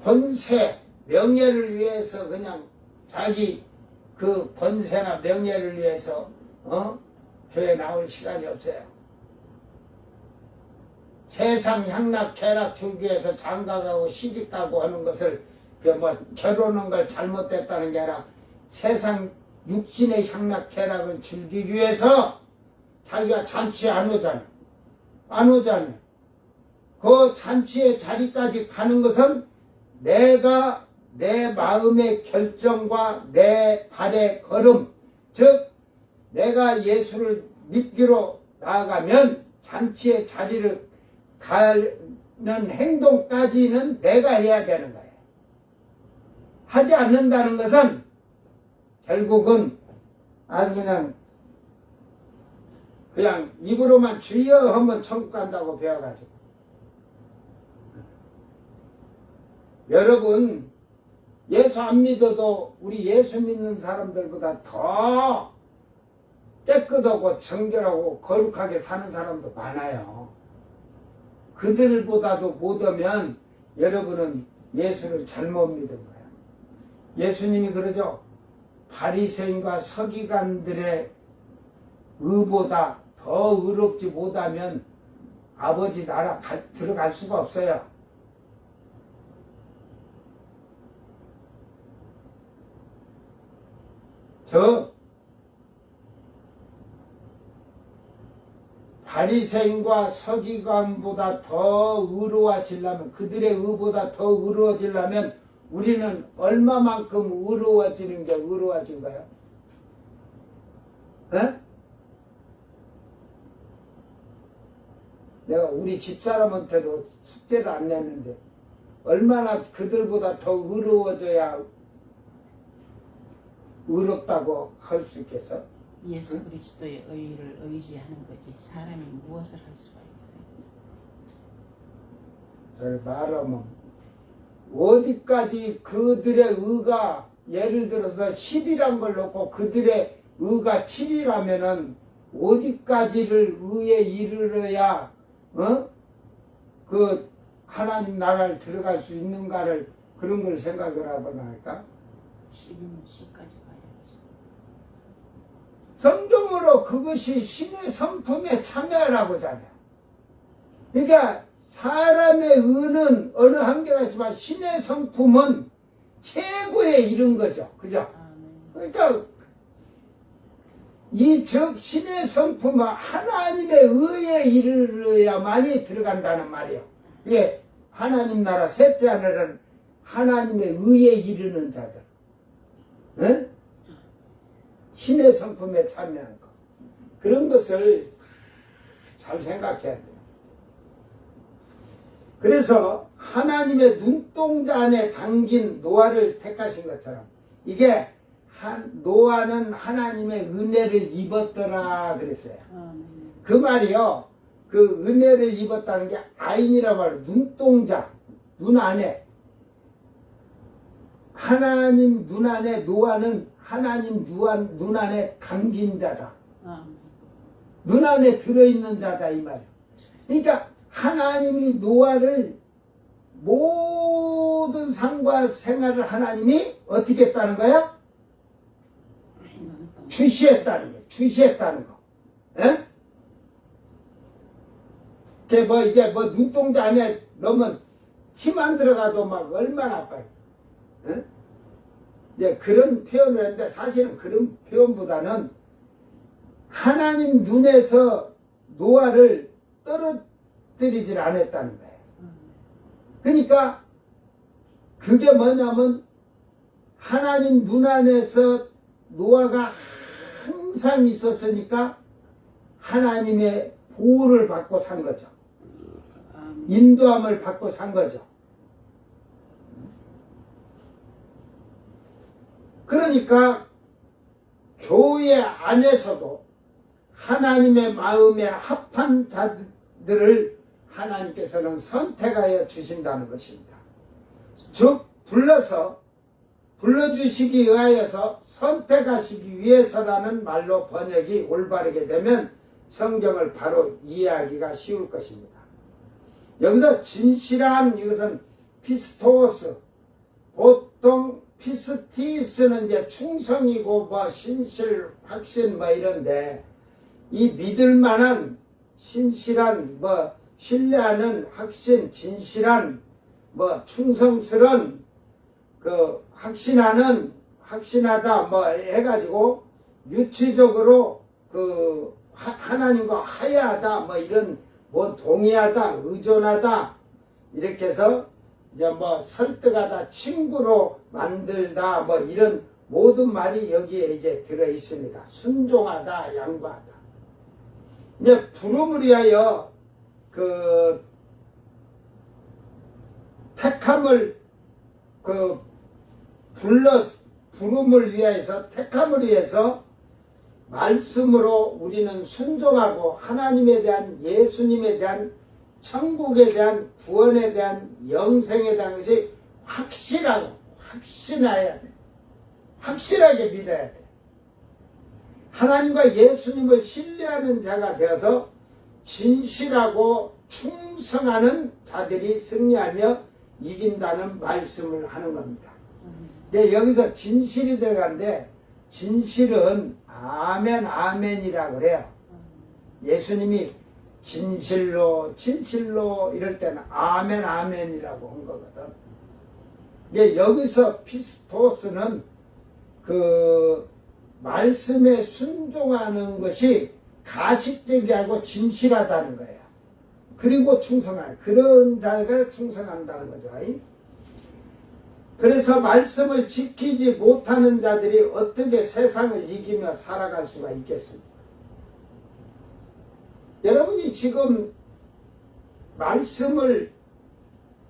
권세, 명예를 위해서 그냥 자기 그 권세나 명예를 위해서 교회 나올 시간이 없어요. 세상 향락 쾌락 줄기에서 장가가고 시집가고 하는 것을 결혼한 걸 잘못됐다는 게 아니라 세상 육신의 향락 쾌락을 즐기기 위해서 자기가 잔치에 안 오잖아요. 안 오잖아요. 그 잔치의 자리까지 가는 것은 내가 내 마음의 결정과 내 발의 걸음, 즉 내가 예수를 믿기로 나아가면 잔치의 자리를 가는 행동까지는 내가 해야 되는 거예요. 하지 않는다는 것은 결국은 아주 그냥 입으로만 주여 하면 천국 간다고 배워가지고. 여러분, 예수 안 믿어도 우리 예수 믿는 사람들보다 더 깨끗하고 정결하고 거룩하게 사는 사람도 많아요. 그들보다도 못하면 여러분은 예수를 잘못 믿은 거야. 예수님이 그러죠. 바리새인과 서기관들의 의보다 더 의롭지 못하면 아버지 나라 들어갈 수가 없어요. 저 바리새인과 서기관보다 더 의로워지려면, 그들의 의보다 더 의로워지려면 우리는 얼마만큼 의로워지는 게 의로워진 거예요? 에? 내가 우리 집사람한테도 숙제를 안 냈는데 얼마나 그들보다 더 의로워져야 의롭다고 할 수 있겠어? 예수 그리스도의 의를 의지하는 거지 사람이 무엇을 할 수가 있어요. 저를 말하면 어디까지 그들의 의가, 예를 들어서 10이란 걸 놓고 그들의 의가 7이라면은 어디까지를 의에 이르러야 그 하나님 나라를 들어갈 수 있는가를, 그런 걸 생각을 하거나 할까? 10이면 10까지 가야지. 성경으로 그것이 신의 성품에 참여하라고 하잖아요. 그러니까 사람의 의는 어느 한계가 있지만 신의 성품은 최고에 이른 거죠. 그죠? 그러니까 이 즉 신의 성품은 하나님의 의에 이르러야만이 들어간다는 말이에요. 이게 하나님 나라 셋째 하늘은 하나님의 의에 이르는 자들, 응? 신의 성품에 참여한 것, 그런 것을 잘 생각해야 돼요. 그래서 하나님의 눈동자 안에 담긴 노아를 택하신 것처럼, 이게 노아는 하나님의 은혜를 입었더라 그랬어요. 그 말이요, 그 은혜를 입었다는 게 아인이라 말이에요. 눈동자, 눈 안에, 하나님 눈 안에, 노아는 하나님 눈 안에 담긴 자다. 눈 안에 들어있는 자다 이 말이에요. 그러니까 하나님이 노아를, 모든 삶과 생활을 하나님이 어떻게 했다는 거야? 주시했다는 거예요. 주시했다는 거. 예? 그게 뭐 이제 뭐 눈동자 안에 넣으면 티만 들어가도 막 얼마나 아파요. 예? 이제 그런 표현을 했는데 사실은 그런 표현보다는 하나님 눈에서 노아를 떨어뜨리질 않았다는 거예요. 그러니까 그게 뭐냐면 하나님 눈 안에서 노아가 항상 있었으니까 하나님의 보호를 받고 산 거죠. 인도함을 받고 산 거죠. 그러니까 교회 안에서도 하나님의 마음에 합한 자들을 하나님께서는 선택하여 주신다는 것입니다. 즉 불러주시기 위하여서 선택하시기 위해서라는 말로 번역이 올바르게 되면 성경을 바로 이해하기가 쉬울 것입니다. 여기서 진실한, 이것은 피스토스, 보통 피스티스는 이제 충성이고 뭐 신실, 확신 뭐 이런데, 이 믿을만한, 신실한, 뭐 신뢰하는, 확신, 진실한, 뭐 충성스런, 그 확신하는, 확신하다 뭐 해가지고 유치적으로 그 하나님과 화해하다 뭐 이런, 뭐 동의하다, 의존하다, 이렇게 해서 이제 뭐 설득하다, 친구로 만들다 뭐 이런 모든 말이 여기에 이제 들어 있습니다. 순종하다, 양보하다. 이제 부름을 위하여 그 택함을 부름을 위해서, 택함을 위해서 말씀으로 우리는 순종하고 하나님에 대한, 예수님에 대한, 천국에 대한, 구원에 대한, 영생에 대한 것이 확신해야 돼. 확실하게 믿어야 돼. 하나님과 예수님을 신뢰하는 자가 되어서 진실하고 충성하는 자들이 승리하며 이긴다는 말씀을 하는 겁니다. 근데 여기서 진실이 들어가는데, 진실은 아멘, 아멘이라고 그래요. 예수님이 진실로, 진실로 이럴 때는 아멘, 아멘이라고 한 거거든. 근데 여기서 피스토스는 그 말씀에 순종하는 것이 가식적이고 진실하다는 거예요. 그리고 충성한 그런 자가 충성한다는 거죠. 그래서 말씀을 지키지 못하는 자들이 어떻게 세상을 이기며 살아갈 수가 있겠습니까? 여러분이 지금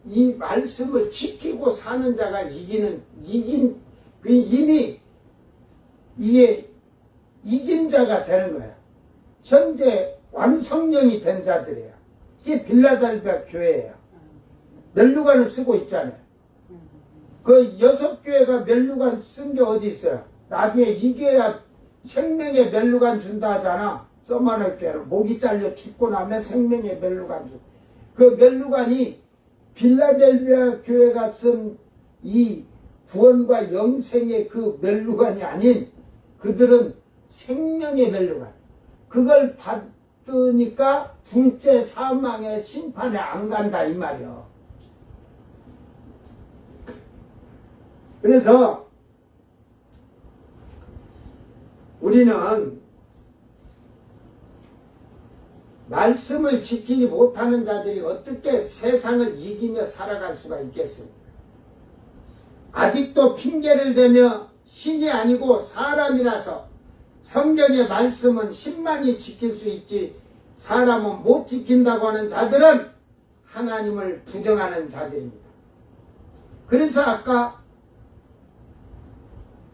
이 말씀을 지키고 사는 자가 이긴 이미 이게 이긴 자가 되는 거예요. 현재 완성령이 된 자들이에요. 이게 빌라델비아 교회예요. 멸류관을 쓰고 있잖아요. 그 6교회가 멸류관 쓴 게 어디 있어요? 나중에 이겨야 생명의 멸류관 준다 하잖아. 써마노 교회는 목이 잘려 죽고 나면 생명의 멸류관 준. 그 멸류관이 빌라델비아 교회가 쓴 이 구원과 영생의 그 멸류관이 아닌 그들은 생명의 멸류관. 그걸 받으니까 둘째 사망의 심판에 안 간다 이 말이요. 그래서 우리는 말씀을 지키지 못하는 자들이 어떻게 세상을 이기며 살아갈 수가 있겠습니까? 아직도 핑계를 대며 신이 아니고 사람이라서 성경의 말씀은 신만이 지킬 수 있지 사람은 못 지킨다고 하는 자들은 하나님을 부정하는 자들입니다. 그래서 아까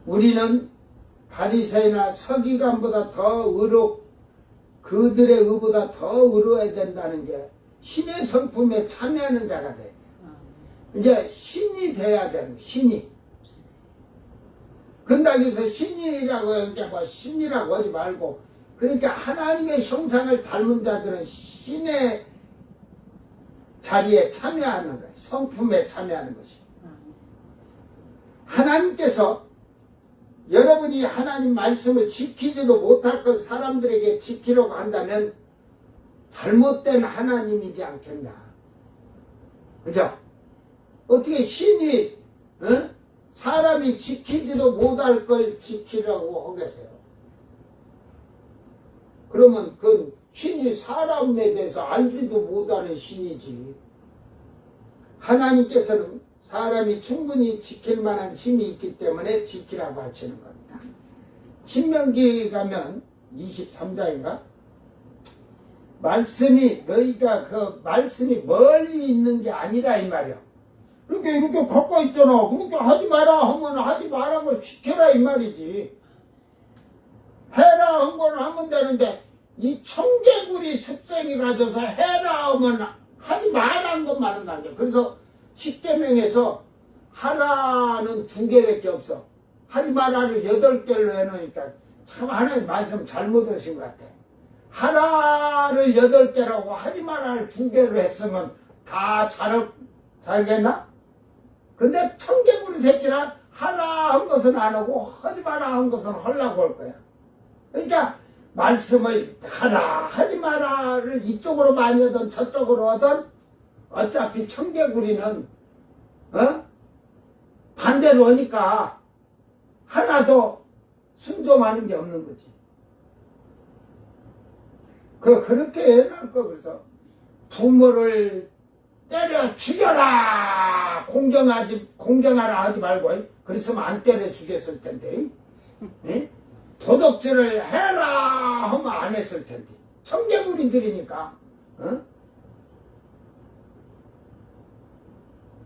우리는 바리새인이나 서기관보다 더 그들의 의보다 더 의로워야 된다는 게 신의 성품에 참여하는 자가 돼. 이제 신이 돼야 되는 거야, 신이. 근당에서 신이라고 하니까 뭐 신이라고 하지 말고 그러니까 하나님의 형상을 닮은 자들은 신의 자리에 참여하는 거야. 성품에 참여하는 것이. 하나님께서 여러분이 하나님 말씀을 지키지도 못할 것 사람들에게 지키려고 한다면 잘못된 하나님이지 않겠냐. 그죠? 어떻게 신이 사람이 지키지도 못할 걸 지키려고 하겠어요? 그러면 그 신이 사람에 대해서 알지도 못하는 신이지. 하나님께서는 사람이 충분히 지킬 만한 힘이 있기 때문에 지키라고 하시는 겁니다. 신명기 가면 23장인가? 너희가 그 말씀이 멀리 있는 게 아니라 이 말이야. 이렇게 가까이 있잖아. 그러니까 하지 마라 하면 하지 말라고 지켜라 이 말이지. 해라 한 거는 하면 되는데 이 청개구리 습성이 가져서 해라 하면 하지 말라는 것만은 나죠. 그래서 10계명에서 하라는 2개밖에 없어. 하지 마라를 8개로 해놓으니까 참 하나님 말씀 잘못 하신 것 같아. 하라를 8개라고 하지 마라를 2개로 했으면 다 잘겠나? 근데 청개구리 새끼라 하라 한 것은 안 하고 하지 마라 한 것은 하려고 할 거야. 그러니까 말씀을 하라 하지 마라를 이쪽으로 많이 하든 저쪽으로 하든 어차피 청개구리는 반대로 하니까 하나도 순종하는 게 없는 거지. 그렇게 해놓을 거. 그래서 부모를 때려 죽여라 공정하라 하지 말고 그랬으면 안 때려 죽였을 텐데. 도덕질을 해라 하면 안 했을 텐데. 청개구리들이니까.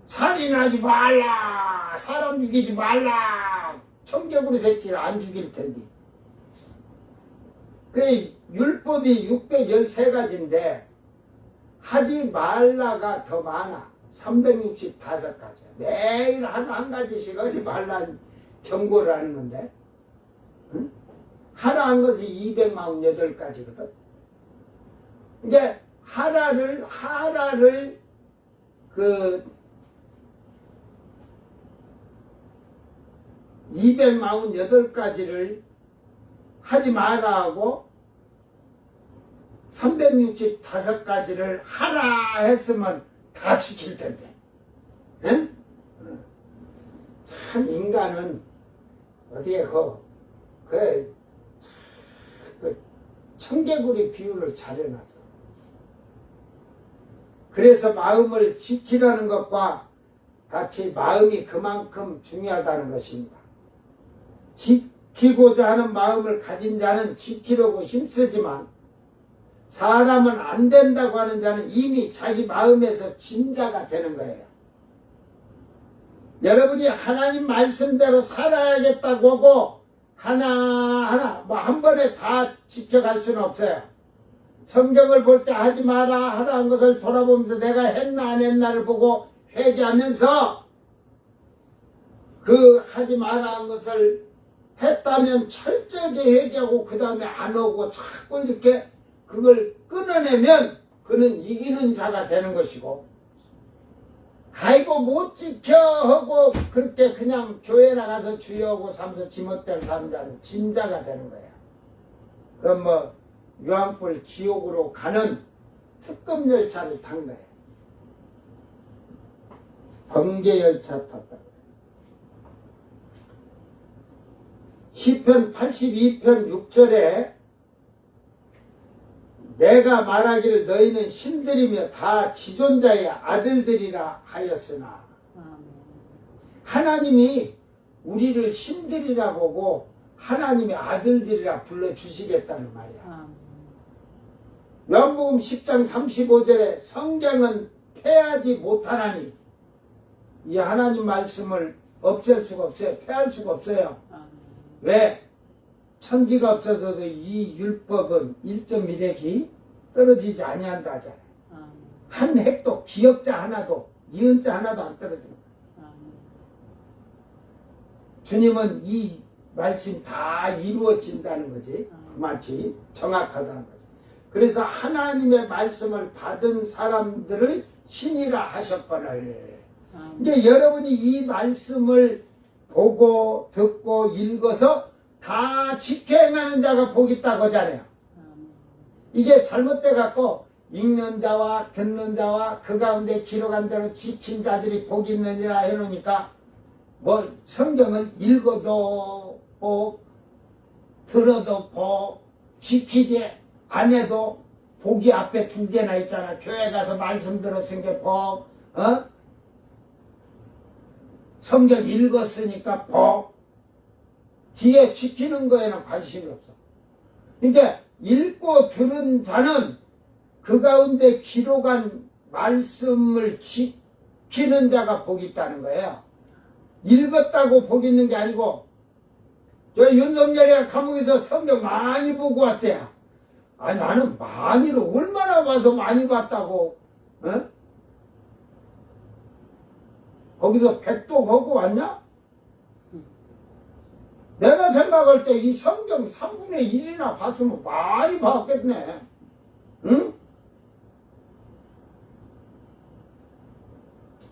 살인하지 말라, 사람 죽이지 말라, 청개구리 새끼를 안 죽일 텐데. 그 율법이 613가지인데 하지 말라가 더 많아. 365가지야. 매일 한 가지씩 하지 말라는 경고를 하는 건데, 하라 한 것이 248가지거든. 근데 하라를 248가지를 하지 마라 하고 365가지를 하라 했으면 다 지킬 텐데. 참 인간은 어디에 그래, 그 청개구리 비유를 잘 해놨어. 그래서 마음을 지키라는 것과 같이 마음이 그만큼 중요하다는 것입니다. 지키고자 하는 마음을 가진 자는 지키려고 힘쓰지만 사람은 안 된다고 하는 자는 이미 자기 마음에서 진 자가 되는 거예요. 여러분이 하나님 말씀대로 살아야겠다고 하고 하나하나 뭐 한 번에 다 지켜갈 수는 없어요. 성경을 볼 때 하지 마라 하라는 것을 돌아보면서 내가 했나 안 했나를 보고 회개하면서 그 하지 마라는 것을 했다면 철저하게 회개하고 그 다음에 안 오고 자꾸 이렇게 그걸 끊어내면 그는 이기는 자가 되는 것이고, 아이고 못 지켜 하고 그렇게 그냥 교회 나가서 주여하고 삼서 지멋대로 사는 자는 진자가 되는 거예요. 그럼 뭐 유황불 지옥으로 가는 특급 열차를 탄 거예요. 번개 열차 탔다. 시편 82편 6절에 내가 말하기를 너희는 신들이며 다 지존자의 아들들이라 하였으나, 하나님이 우리를 신들이라 보고 하나님의 아들들이라 불러주시겠다는 말이야. 요한복음 10장 35절에 성경은 폐하지 못하나니, 이 하나님 말씀을 없앨 수가 없어요. 폐할 수가 없어요. 왜? 천지가 없어서도 이 율법은 1.1핵이 떨어지지 아니한다 하잖아요. 한 핵도 기역자 하나도 이은자 하나도 안 떨어집니다. 주님은 이 말씀 다 이루어진다는 거지. 마치 정확하다는 거지. 그래서 하나님의 말씀을 받은 사람들을 신이라 하셨거늘. 이제 여러분이 이 말씀을 보고 듣고 읽어서 다 지켜 행하는 자가 복이 있다고 하잖아요. 이게 잘못돼 갖고 읽는 자와 듣는 자와 그 가운데 기록한 대로 지킨 자들이 복이 있느니라 해놓으니까 뭐 성경을 읽어도 복, 들어도 복, 지키지 안 해도 복이 앞에 2개나 있잖아. 교회 가서 말씀 들었으니까 복, 성경 읽었으니까 복, 뒤에 지키는 거에는 관심이 없어. 그러니까 읽고 들은 자는 그 가운데 기록한 말씀을 지키는 자가 복이 있다는 거예요. 읽었다고 복이 있는 게 아니고, 저 윤석열이가 감옥에서 성경 많이 보고 왔대요. 아니 나는 많이를 얼마나 봐서 많이 봤다고, 거기서 백독하고 왔냐? 내가 생각할 때 이 성경 3분의 1이나 봤으면 많이 봤겠네. 응?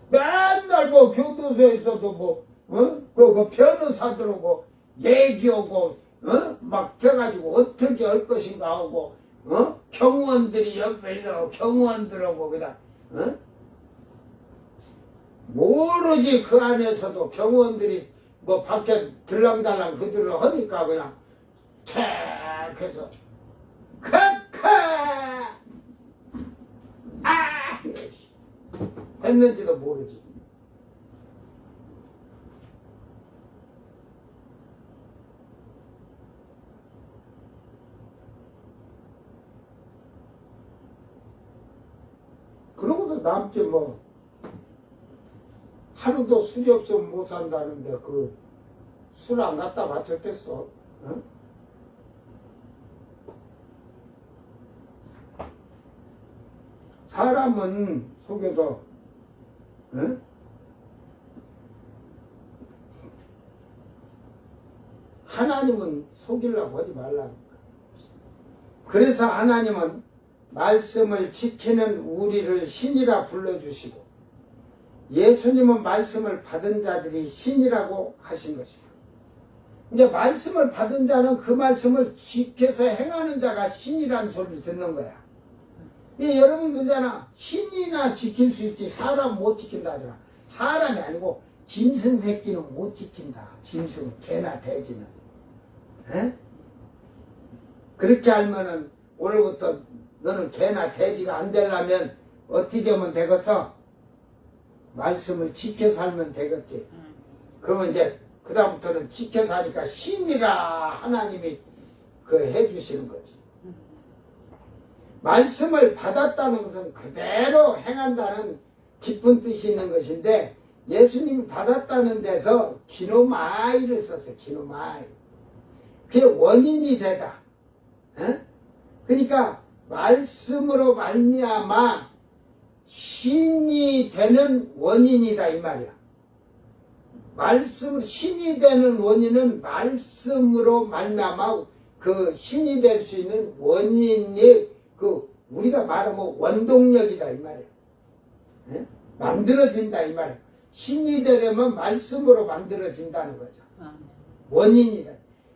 맨날 뭐 교도소에서도 그 변호사들하고 얘기하고, 막 껴가지고 어떻게 할 것인가 하고, 경호원들이 옆에서 경호원들하고 그냥, 모르지 그 안에서도 경호원들이 뭐 밖에 들랑달랑 그들을 하니까 그냥 탁 해서 카카 했는지도 모르지. 그러고도 남지 뭐. 하루도 술이 없으면 못 산다는데 그 술 안 갖다 바쳤겠어? 응? 사람은 속여도, 응? 하나님은 속이려고 하지 말라니까. 그래서 하나님은 말씀을 지키는 우리를 신이라 불러주시고, 예수님은 말씀을 받은 자들이 신이라고 하신 것이다. 이제 말씀을 받은 자는 그 말씀을 지켜서 행하는 자가 신이라는 소리를 듣는 거야. 여러분 그러잖아. 신이나 지킬 수 있지 사람 못 지킨다 하잖아. 사람이 아니고 짐승 새끼는 못 지킨다. 짐승 개나 돼지는. 에? 그렇게 알면은 오늘부터 너는 개나 돼지가 안 되려면 어떻게 하면 되겠어? 말씀을 지켜 살면 되겠지. 그러면 이제 그 다음부터는 지켜 사니까 신이라 하나님이 그 해주시는 거지. 말씀을 받았다는 것은 그대로 행한다는 깊은 뜻이 있는 것인데 예수님이 받았다는 데서 기노마이를 썼어요. 기노마이. 그게 원인이 되다. 에? 그러니까 말씀으로 말미암아 신이 되는 원인이다 이 말이야. 신이 되는 원인은 말씀으로 말미암아 그 신이 될 수 있는 원인이 그 우리가 말하면 원동력이다 이 말이야. 에? 만들어진다 이 말이야. 신이 되려면 말씀으로 만들어진다는 거죠. 원인이다.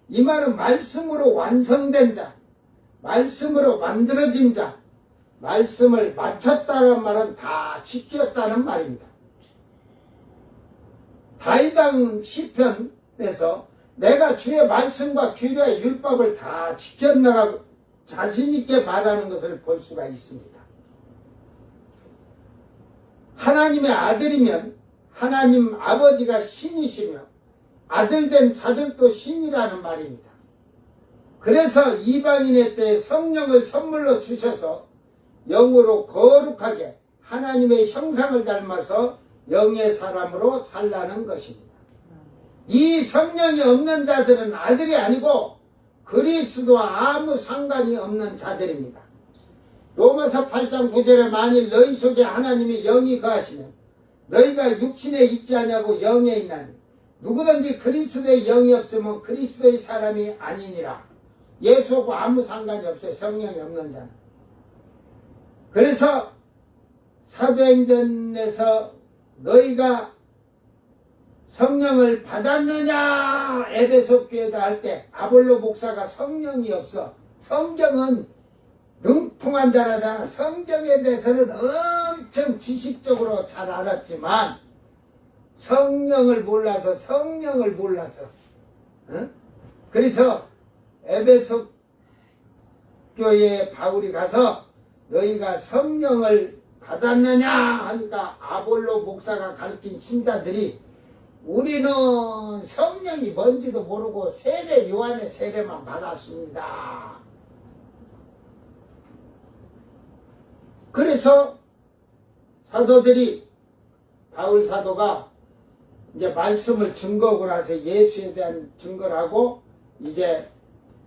이 말은 말씀으로 완성된 자, 말씀으로 만들어진 자, 말씀을 마쳤다는 말은 다 지켰다는 말입니다. 다윗왕 시편에서 내가 주의 말씀과 규례와 율법을 다 지켰노라고 자신있게 말하는 것을 볼 수가 있습니다. 하나님의 아들이면 하나님 아버지가 신이시며 아들된 자들도 신이라는 말입니다. 그래서 이방인의 때에 성령을 선물로 주셔서 영으로 거룩하게 하나님의 형상을 닮아서 영의 사람으로 살라는 것입니다. 이 성령이 없는 자들은 아들이 아니고 그리스도와 아무 상관이 없는 자들입니다. 로마서 8장 9절에 만일 너희 속에 하나님의 영이 거하시면 너희가 육신에 있지 아니하고 영에 있나니 누구든지 그리스도의 영이 없으면 그리스도의 사람이 아니니라. 예수하고 아무 상관이 없어요. 성령이 없는 자는. 그래서 사도행전에서 너희가 성령을 받았느냐 에베소 교회다 할 때 아볼로 목사가 성령이 없어. 성경은 능통한 자라잖아. 성경에 대해서는 엄청 지식적으로 잘 알았지만 성령을 몰라서 어? 그래서 에베소 교회에 바울이 가서 너희가 성령을 받았느냐 하니까 아볼로 목사가 가르친 신자들이 우리는 성령이 뭔지도 모르고 세례 요한의 세례만 받았습니다. 그래서 사도들이 바울 사도가 이제 말씀을 증거하고 나서 예수에 대한 증거를 하고 이제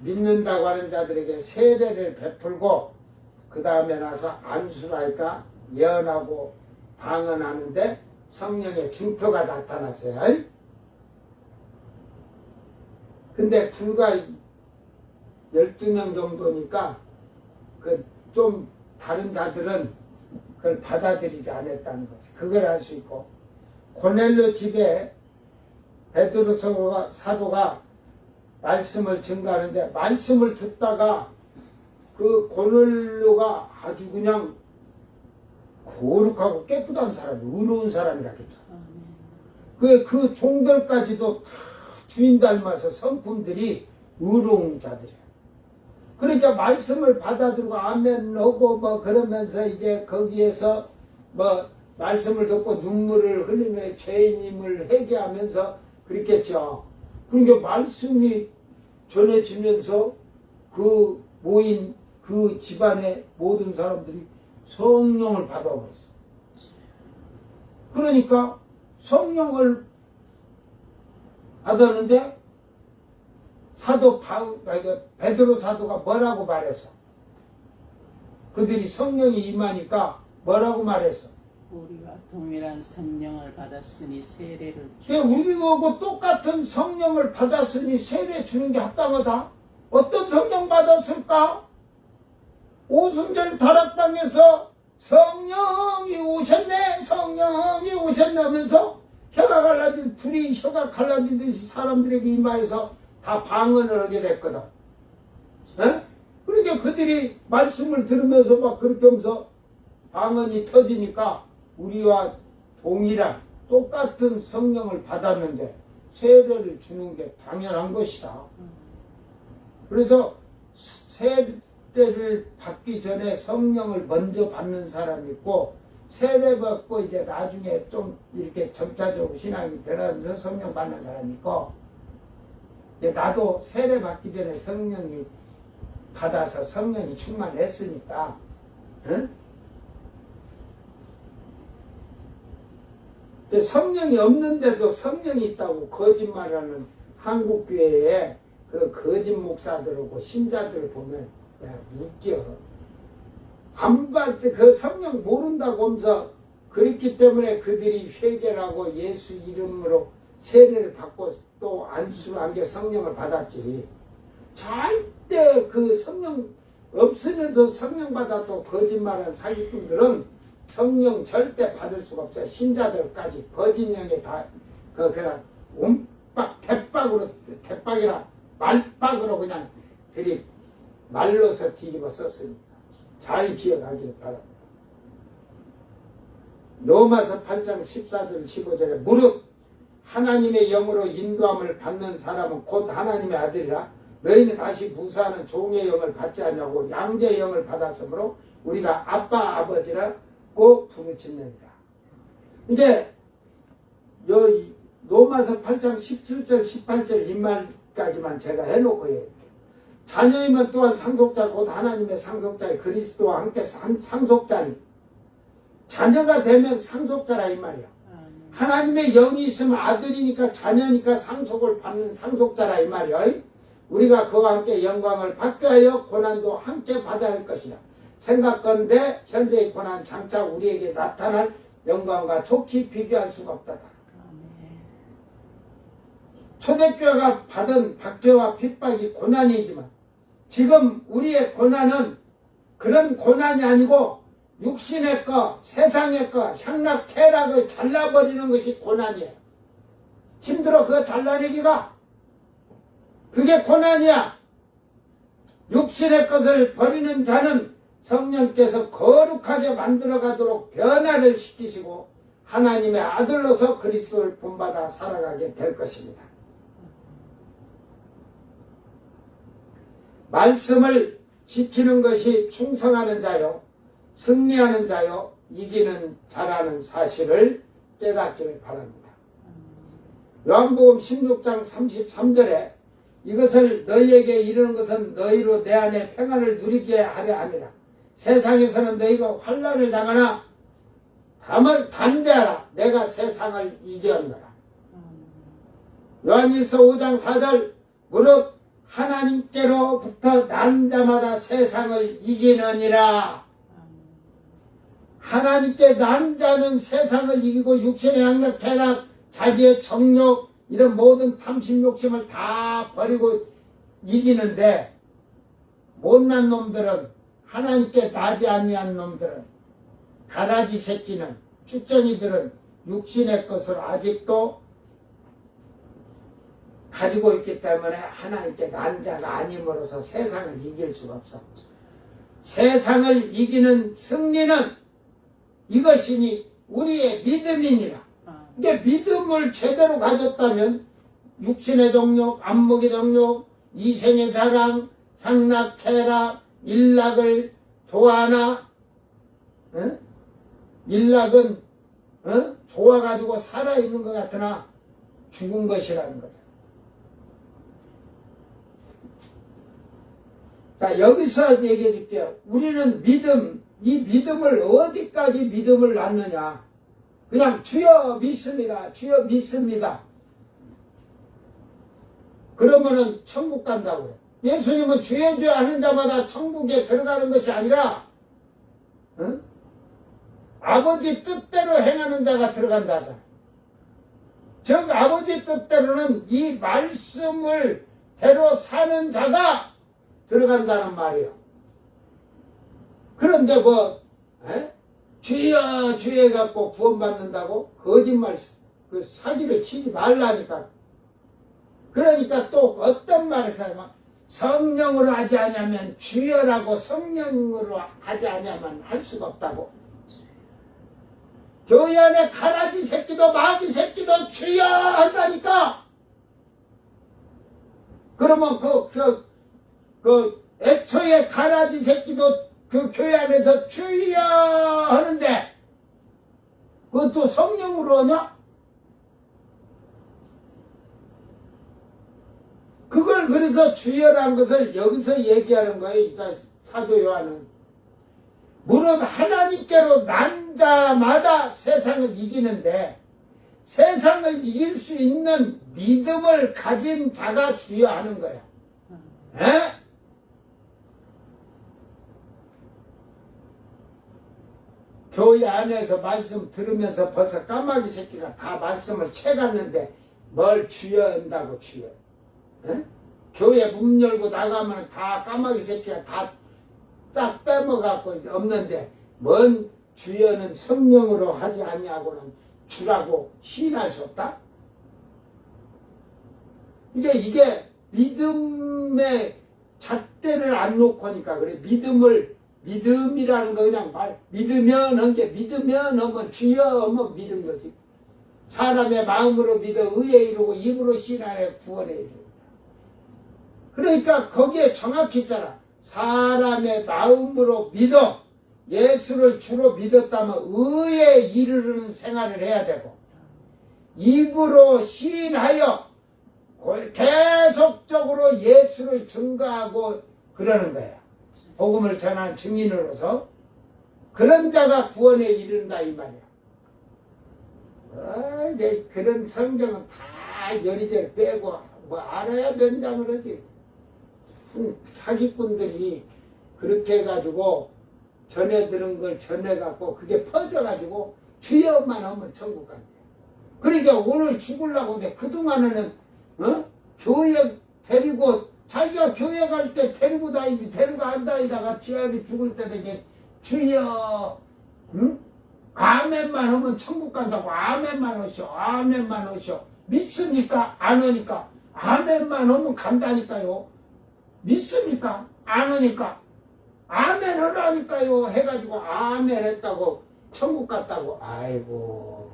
믿는다고 하는 자들에게 세례를 베풀고 그 다음에 나서 안수라니까 예언하고 방언하는데 성령의 증표가 나타났어요. 근데 불과 12명 정도니까 그 좀 다른 자들은 그걸 받아들이지 않았다는 거지. 그걸 알 수 있고 고넬료 집에 베드로 사도가 말씀을 증거하는데 말씀을 듣다가 그 고넬료가 아주 그냥 거룩하고 깨끗한 사람이 의로운 사람이라겠죠. 그 종들까지도 다 주인 닮아서 성품들이 의로운 자들이에요. 그러니까 말씀을 받아들고 아멘 하고 뭐 그러면서 이제 거기에서 뭐 말씀을 듣고 눈물을 흘리며 죄인임을 회개하면서 그랬겠죠. 그러니까 말씀이 전해지면서 그 모인 그 집안의 모든 사람들이 성령을 받아버렸어. 그러니까 성령을 받았는데 베드로 사도가 뭐라고 말했어? 그들이 성령이 임하니까 뭐라고 말했어? 우리와 동일한 성령을 받았으니 세례를 우리하고 똑같은 성령을 받았으니 세례 주는 게 합당하다. 어떤 성령 받았을까? 오순절 다락방에서 성령이 오셨네 하면서 혀가 갈라진 불이 혀가 갈라지듯이 사람들에게 임하여서 다 방언을 하게 됐거든. 에? 그러니까 그들이 말씀을 들으면서 막 그렇게 하면서 방언이 터지니까 우리와 동일한 똑같은 성령을 받았는데 세례를 주는 게 당연한 것이다. 그래서 세례를 받기 전에 성령을 먼저 받는 사람이 있고, 세례 받고 이제 나중에 좀 이렇게 점차적으로 신앙이 변하면서 성령 받는 사람이 있고, 나도 세례 받기 전에 성령이 받아서 성령이 충만했으니까, 응? 성령이 없는데도 성령이 있다고 거짓말하는 한국교회에 그런 거짓 목사들하고 신자들을 보면 야, 웃겨. 안 받을 때 그 성령 모른다고 하면서 그렇기 때문에 그들이 회개를 하고 예수 이름으로 세례를 받고 또 안수를 한 게 성령을 받았지. 절대 그 성령 없으면서 성령 받아도 거짓말한 사기꾼들은 성령 절대 받을 수가 없어요. 신자들까지 거짓령에 다 그냥 온박 대박이라 말박으로 그냥 들이 말로서 뒤집어 썼습니다. 잘 기억하길 바랍니다. 로마서 8장 14절 15절에 무릇 하나님의 영으로 인도함을 받는 사람은 곧 하나님의 아들이라. 너희는 다시 무사하는 종의 영을 받지 않냐고 양자의 영을 받았으므로 우리가 아빠 아버지라고 부르짖느니라. 이게 로마서 8장 17절 18절 이 말까지만 제가 해놓고요. 자녀이면 또한 상속자 곧 하나님의 상속자의 그리스도와 함께 상속자니 자녀가 되면 상속자라 이 말이야. 하나님의 영이 있으면 아들이니까 자녀니까 상속을 받는 상속자라 이 말이야. 우리가 그와 함께 영광을 받게 하여 고난도 함께 받아야 할 것이다. 생각건대 현재의 고난 장차 우리에게 나타날 영광과 좋게 비교할 수가 없다. 초대교회가 받은 박해와 핍박이 고난이지만 지금 우리의 고난은 그런 고난이 아니고 육신의 것, 세상의 것, 향락, 쾌락을 잘라버리는 것이 고난이에요. 힘들어 그거 잘라내기가. 그게 고난이야. 육신의 것을 버리는 자는 성령께서 거룩하게 만들어가도록 변화를 시키시고 하나님의 아들로서 그리스도를 본받아 살아가게 될 것입니다. 말씀을 지키는 것이 충성하는 자요 승리하는 자요 이기는 자라는 사실을 깨닫기를 바랍니다. 요한복음 16장 33절에 이것을 너희에게 이르는 것은 너희로 내 안에 평안을 누리게 하려 함이라. 세상에서는 너희가 환난을 당하나 담대하라. 내가 세상을 이겼노라. 요한일서 5장 4절 무릇 하나님께로부터 난 자마다 세상을 이기느니라. 하나님께 난 자는 세상을 이기고 육신의 향락, 쾌락, 자기의 정욕 이런 모든 탐심 욕심을 다 버리고 이기는데 못난 놈들은 하나님께 나지 아니한 놈들은 가라지 새끼는 쭉정이들은 육신의 것을 아직도 가지고 있기 때문에 하나님께 난 자가 아님으로써 세상을 이길 수가 없어. 세상을 이기는 승리는 이것이니 우리의 믿음이니라. 이게 믿음을 제대로 가졌다면 육신의 정욕, 안목의 정욕, 이생의 자랑, 향락, 쾌락, 일락을 좋아하나? 일락은 좋아가지고 살아있는 것 같으나 죽은 것이라는 거다. 자, 여기서 얘기해 줄게요. 우리는 믿음, 이 믿음을 어디까지 믿음을 낳느냐. 그냥 주여 믿습니다. 주여 믿습니다. 그러면은 천국 간다고요. 예수님은 주여 주여 하는 자마다 천국에 들어가는 것이 아니라 아버지 뜻대로 행하는 자가 들어간다 하잖아요. 즉 아버지 뜻대로는 이 말씀을 대로 사는 자가 들어간다는 말이에요. 그런데 주여 주여 해갖고 구원받는다고 거짓말 그 사기를 치지 말라니까. 그러니까 또 어떤 말을 사면 성령으로 하지 않으면 주여라고 성령으로 하지 않으면 할 수가 없다고. 교회 안에 가라지 새끼도 마귀 새끼도 주여 한다니까. 그러면 그 애초에 가라지 새끼도 그 교회 안에서 주여 하는데 그것도 성령으로 하냐? 그걸 그래서 주여란 것을 여기서 얘기하는 거예요. 그러니까 사도 요한은 무릇 하나님께로 난 자마다 세상을 이기는데 세상을 이길 수 있는 믿음을 가진 자가 주여하는 거야. 에? 교회 안에서 말씀 들으면서 벌써 까마귀 새끼가 다 말씀을 채갔는데 뭘 주여한다고 주여. 에? 교회 문 열고 나가면 다 까마귀 새끼가 다 딱 빼먹어갖고 없는데 뭔 주여는 성령으로 하지 아니하고는 주라고 시인할 수 없다? 이게 믿음의 잣대를 안 놓고 하니까 그래. 믿음이라는 거 그냥 믿으면 한 게 믿으면 하면 주여 하면 믿은 거지. 사람의 마음으로 믿어 의에 이르고 입으로 신하여 구원에 이르고. 그러니까 거기에 정확히 있잖아. 사람의 마음으로 믿어 예수를 주로 믿었다면 의에 이르는 생활을 해야 되고 입으로 시인하여 계속적으로 예수를 증거하고 그러는 거야. 복음을 전한 증인으로서 그런 자가 구원에 이른다 이 말이야. 그런 성경은 다 여리저리 빼고 뭐 알아야 면장을 하지. 사기꾼들이 그렇게 해가지고 전해 들은 걸 전해갖고 그게 퍼져가지고 주여만 하면 천국 간대. 그러니까 오늘 죽으려고 근데 그동안에는 교회 데리고 자기가 교회 갈 때 데리고 다니지 데리고 안 다니다가 지하리 죽을 때 되게 주여 아멘만 하면 천국 간다고. 아멘만 하셔 아멘만 하셔. 믿습니까? 안 하니까. 아멘만 하면 간다니까요. 믿습니까? 안 하니까. 아멘 하라니까요 해가지고 아멘 했다고 천국 갔다고. 아이고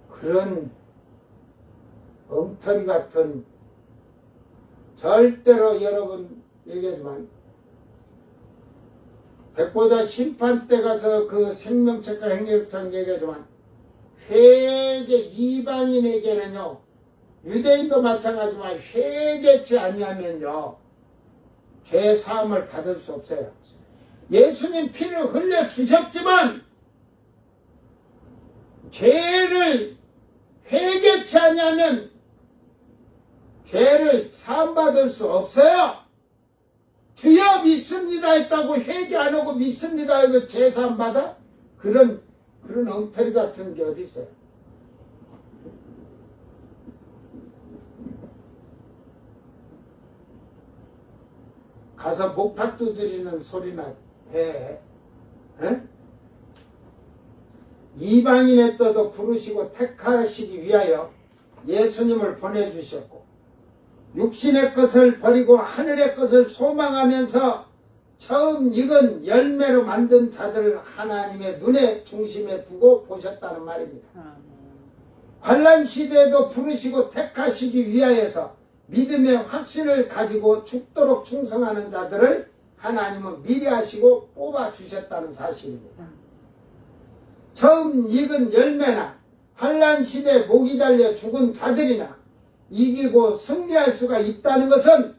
그런 엉터리 같은 절대로 여러분 얘기하지만 백보자 심판 때 가서 그 생명책과 행렬장 얘기하지만 회개 이방인에게는요 유대인도 마찬가지지만 회개치 아니하면요 죄 사함을 받을 수 없어요. 예수님 피를 흘려 주셨지만 죄를 회개치 아니하면 죄를 사함받을 수 없어요. 주여 믿습니다 했다고 회개 안 하고 믿습니다 해서 죄 사함받아? 그런 엉터리 같은 게 어디 있어요. 가서 목탁 두드리는 소리나 해. 에? 이방인의 뜻도 부르시고 택하시기 위하여 예수님을 보내주셨고 육신의 것을 버리고 하늘의 것을 소망하면서 처음 익은 열매로 만든 자들을 하나님의 눈의 중심에 두고 보셨다는 말입니다. 환난 시대에도 부르시고 택하시기 위하여서 믿음의 확신을 가지고 죽도록 충성하는 자들을 하나님은 미리 하시고 뽑아주셨다는 사실입니다. 처음 익은 열매나 환난 시대에 목이 달려 죽은 자들이나 이기고 승리할 수가 있다는 것은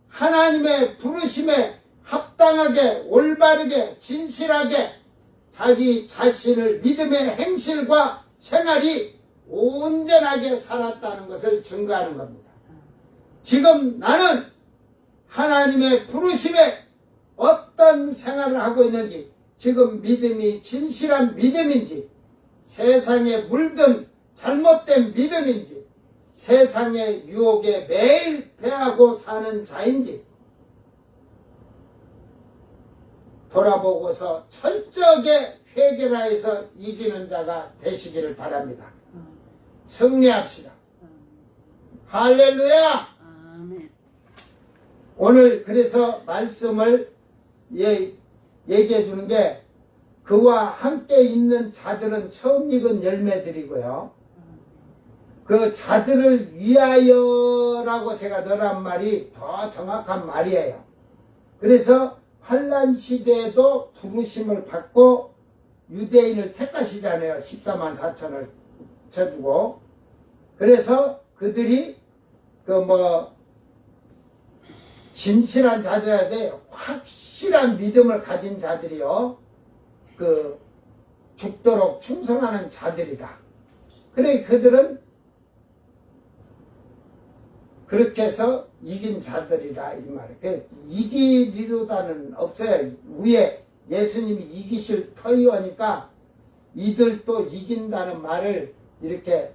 하나님의 부르심에 합당하게 올바르게 진실하게 자기 자신을 믿음의 행실과 생활이 온전하게 살았다는 것을 증거하는 겁니다. 지금 나는 하나님의 부르심에 어떤 생활을 하고 있는지, 지금 믿음이 진실한 믿음인지, 세상에 물든 잘못된 믿음인지, 세상의 유혹에 매일 패하고 사는 자인지 돌아보고서 철저하게 회개하여서 이기는 자가 되시기를 바랍니다. 승리합시다. 할렐루야! 아멘. 오늘 그래서 말씀을 얘기해 주는 게 그와 함께 있는 자들은 처음 익은 열매들이고요. 그 자들을 위하여라고 제가 넣으란 말이 더 정확한 말이에요. 그래서 환란 시대에도 부르심을 받고 유대인을 택하시잖아요. 14만 4천을 쳐주고. 그래서 그들이 진실한 자들이어야 돼요. 확실한 믿음을 가진 자들이요. 죽도록 충성하는 자들이다. 그래 그들은 그렇게 해서 이긴 자들이다 이 말이에요. 이기리로다는 없어요. 위에 예수님이 이기실 터이오니까 이들도 이긴다는 말을 이렇게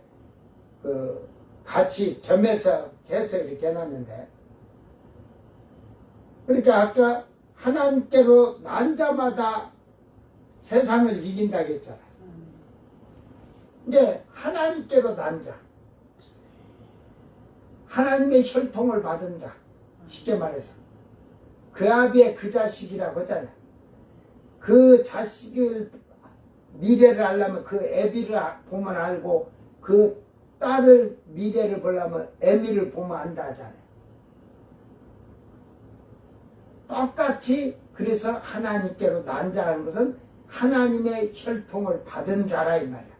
같이 겸해서 해서 이렇게 해놨는데, 그러니까 아까 하나님께로 난 자마다 세상을 이긴다고 했잖아요. 근데 하나님께로 난 자, 하나님의 혈통을 받은 자, 쉽게 말해서 그 아비의 그 자식이라고 하잖아요. 그 자식을 미래를 알려면 그 애비를 보면 알고, 그 딸을 미래를 보려면 애미를 보면 안다 하잖아요. 똑같이 그래서 하나님께로 난 자라는 것은 하나님의 혈통을 받은 자라 이 말이야.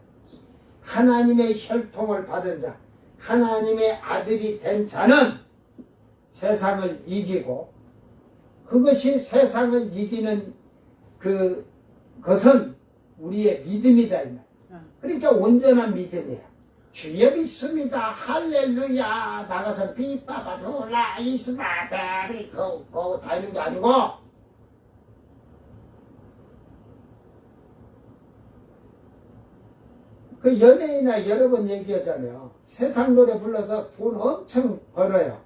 하나님의 혈통을 받은 자, 하나님의 아들이 된 자는 세상을 이기고, 그것이 세상을 이기는 그것은 우리의 믿음이다 이 말이야. 그러니까 온전한 믿음이야. 주여 믿습니다. 할렐루야. 나가서 비빠바조라 이스마베리 고 다니는 게 아니고, 그 연예인이나 여러 번 얘기하잖아요. 세상 노래 불러서 돈 엄청 벌어요.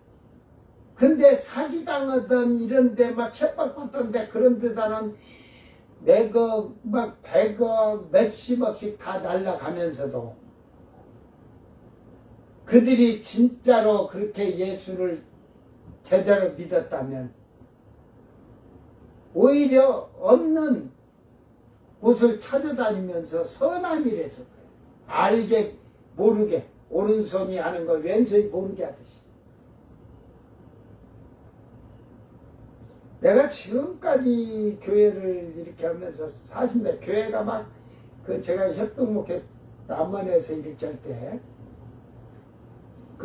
근데 사기당하던 이런데 막 협박받던데 그런 데다는 매거 막 100억 몇십억씩 다 날라가면서도 그들이 진짜로 그렇게 예수를 제대로 믿었다면 오히려 없는 곳을 찾아다니면서 선한 일을 했을 거예요. 알게 모르게, 오른손이 하는 거 왼손이 모르게 하듯이. 내가 지금까지 교회를 이렇게 하면서 40년 교회가 막 제가 협동목회 남원에서 이렇게 할 때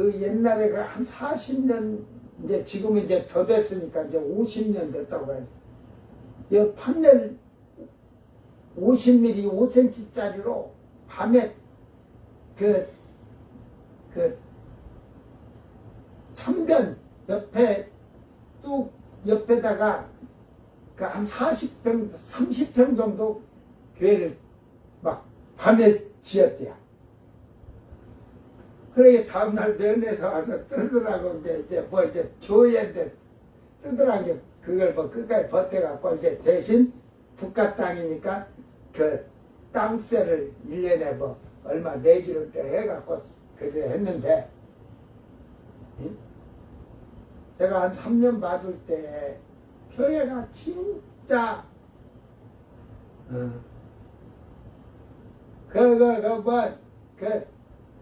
옛날에 한 40년, 이제 지금은 이제 더 됐으니까 이제 50년 됐다고 해요. 이 판넬 50mm 5cm짜리로 밤에 천변 옆에 뚝 옆에다가 한 40평, 30평 정도 교회를 막 밤에 지었대요. 그러게 다음날 면에서 와서 뜨더라고. 이제 교회인데 뜨더라고. 그걸 끝까지 버텨갖고 이제 대신 북한 땅이니까 땅세를 1년에 얼마 내기로 해갖고 그래 했는데, 제가 한 3년 봐줄 때 교회가 진짜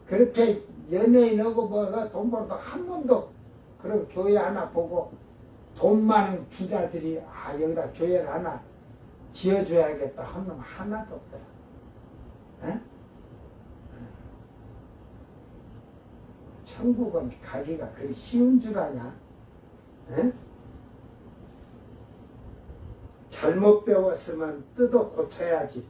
그렇게 연예인하고 돈 벌어도 한 번도 그런 교회 하나 보고 돈 많은 부자들이 여기다 교회를 하나 지어줘야겠다 한 놈 하나도 없더라. 에? 천국은 가기가 그리 쉬운 줄 아냐? 에? 잘못 배웠으면 뜯어 고쳐야지.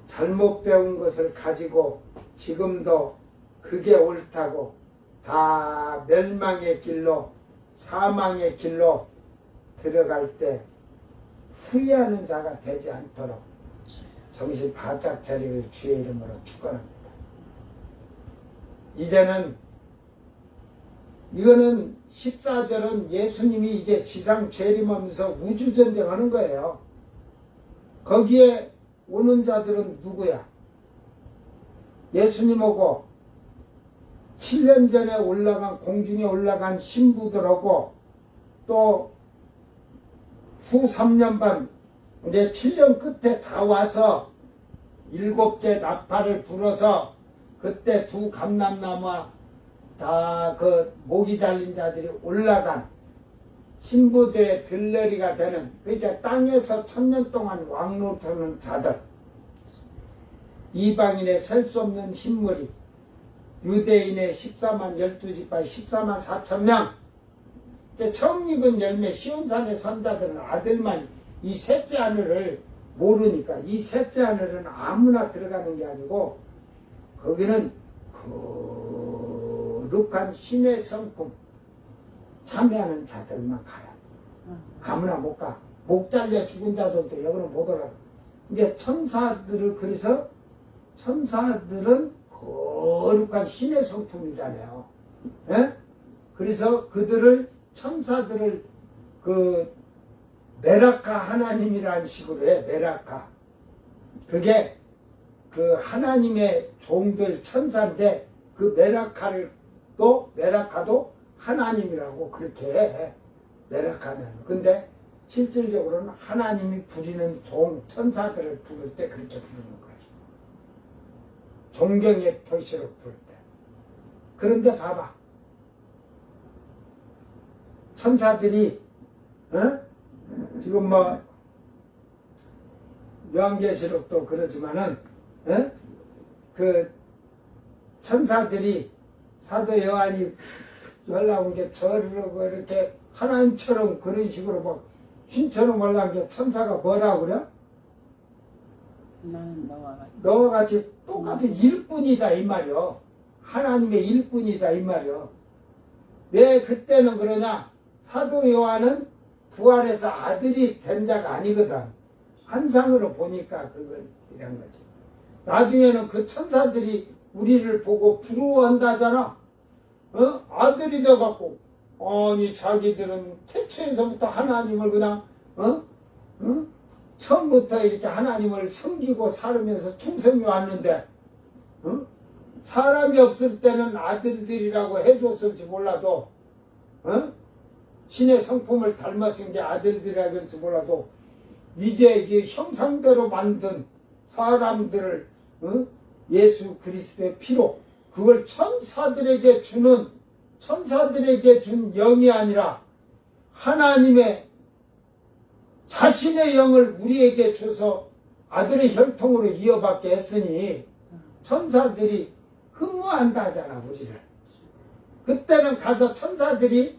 잘못 배운 것을 가지고 지금도 그게 옳다고 다 멸망의 길로, 사망의 길로 들어갈 때 후회하는 자가 되지 않도록 정신 바짝 차리를 주의 이름으로 축원합니다. 이제는 이거는 14절은 예수님이 이제 지상 재림하면서 우주전쟁하는 거예요. 거기에 오는 자들은 누구야? 예수님하고 7년 전에 공중에 올라간 신부들하고 또 후 3년 반, 이제 7년 끝에 다 와서 7개 나팔을 불어서 그때 두 감람나무와 다 그 목이 잘린 자들이 올라간 신부들의 들러리가 되는, 그러니까 땅에서 1000년 동안 왕노릇하는 자들, 이방인의 셀 수 없는 흰물이, 유대인의 14만 12지파 14만 4천명, 처음 익은 열매 시온산의 선자들은 아들만, 이 셋째 하늘을 모르니까, 이 셋째 하늘은 아무나 들어가는 게 아니고 거기는 거룩한 신의 성품 참여하는 자들만 가요. 아무나 못 가. 목 잘려 죽은 자들도 여기는 못 올라가. 이게 천사들을, 그래서 천사들은 거룩한 신의 성품이잖아요. 예? 그래서 그들을, 천사들을 그 메라카 하나님이라는 식으로 해. 메라카. 그게 그 하나님의 종들 천사인데, 그 메라카도 하나님이라고 그렇게 해. 메라카는. 근데 실질적으로는 하나님이 부리는 종, 천사들을 부를 때 그렇게 부르는 거예요. 존경의 표시로 부를 때. 그런데 봐봐. 천사들이, 지금 뭐, 요한계시록도 그러지만은, 그 천사들이 사도 요한이 올라온 게 저르고 이렇게 하나님처럼 그런 식으로 막 신처럼 올라온 게 천사가 뭐라고 그래? 나는 너와 너와 같이 똑같은 일꾼이다 이 말이요. 하나님의 일꾼이다 이 말이요. 왜 그때는 그러냐? 사도 요한은 부활해서 아들이 된 자가 아니거든. 환상으로 보니까 그건 이런 거지. 나중에는 그 천사들이 우리를 보고 부러워한다잖아. 아들이 돼갖고, 아니 자기들은 태초에서부터 하나님을 그냥 처음부터 이렇게 하나님을 섬기고 살으면서 충성이 왔는데, 사람이 없을 때는 아들들이라고 해줬을지 몰라도, 신의 성품을 닮았은 게 아들들이라고 할지 몰라도, 이제 이게 형상대로 만든 사람들을 예수 그리스도의 피로, 그걸 천사들에게 준 영이 아니라 하나님의 자신의 영을 우리에게 줘서 아들의 혈통으로 이어받게 했으니 천사들이 흠모한다잖아 우리를. 그때는 가서 천사들이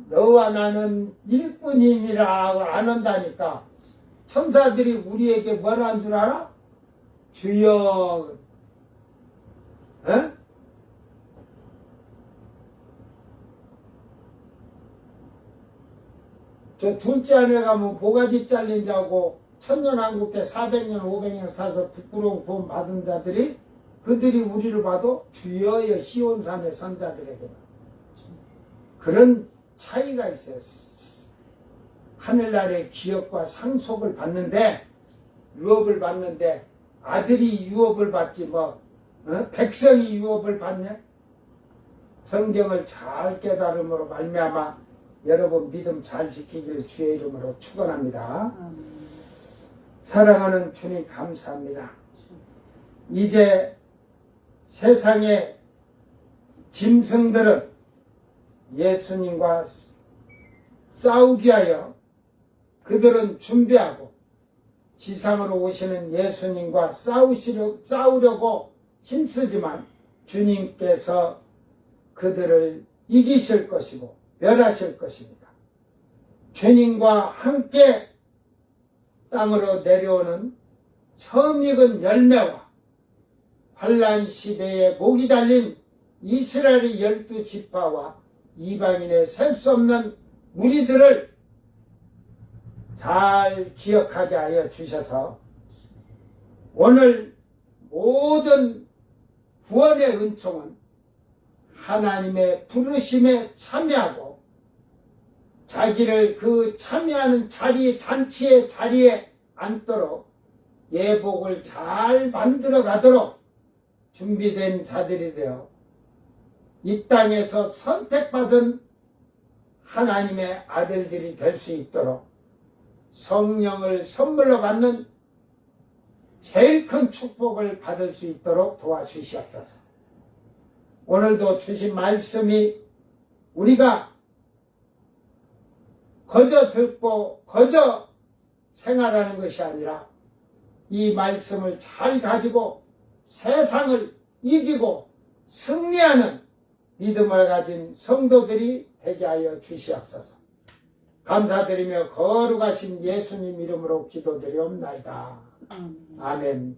너와 나는 일뿐이니라 안 한다니까. 천사들이 우리에게 뭐라 한 줄 알아? 주여. 저 둘째 안에 가면 보가지 잘린 자고 천년왕국에 400년 500년 사서 부끄러운 구원 받은 자들이, 그들이 우리를 봐도 주여여 시온산의 선자들에게는 그런 차이가 있어요. 하늘나라의 기업과 상속을 받는데, 유업을 받는데, 아들이 유업을 받지 뭐 백성이 유업을 받냐? 성경을 잘 깨달음으로 말미암아 여러분 믿음 잘 지키기를 주의 이름으로 축원합니다. 사랑하는 주님 감사합니다. 이제 세상의 짐승들은 예수님과 싸우기 위하여 그들은 준비하고 지상으로 오시는 예수님과 싸우려고 힘쓰지만 주님께서 그들을 이기실 것이고 멸하실 것입니다. 주님과 함께 땅으로 내려오는 처음 익은 열매와 환란 시대에 목이 달린 이스라엘의 12지파와 이방인의 셀 수 없는 무리들을 잘 기억하게 하여 주셔서 오늘 모든 구원의 은총은 하나님의 부르심에 참여하고 자기를 그 참여하는 잔치의 자리에 앉도록 예복을 잘 만들어 가도록 준비된 자들이 되어 이 땅에서 선택받은 하나님의 아들들이 될 수 있도록 성령을 선물로 받는 제일 큰 축복을 받을 수 있도록 도와주시옵소서. 오늘도 주신 말씀이 우리가 거저 듣고 거저 생활하는 것이 아니라 이 말씀을 잘 가지고 세상을 이기고 승리하는 믿음을 가진 성도들이 되게 하여 주시옵소서. 감사드리며 거룩하신 예수님 이름으로 기도드리옵나이다. 아멘.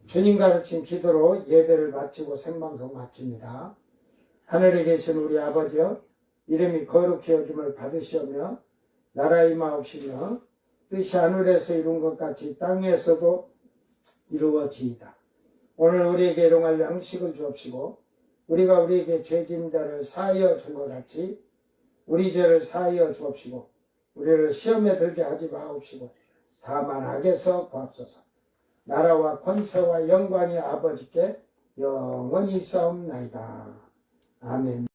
주님 가르친 기도로 예배를 마치고 생방송 마칩니다. 하늘에 계신 우리 아버지여, 이름이 거룩히 여김을 받으시오며 나라 임하옵시며 뜻이 하늘에서 이룬 것 같이 땅에서도 이루어지이다. 오늘 우리에게 일용할 양식을 주옵시고 우리가 우리에게 죄진 자를 사하여 준 것 같이 우리 죄를 사하여 주옵시고 우리를 시험에 들게 하지 마옵시고 다만 악에서 구하옵소서. 나라와 권세와 영광이 아버지께 영원히 있사옵나이다. 아멘.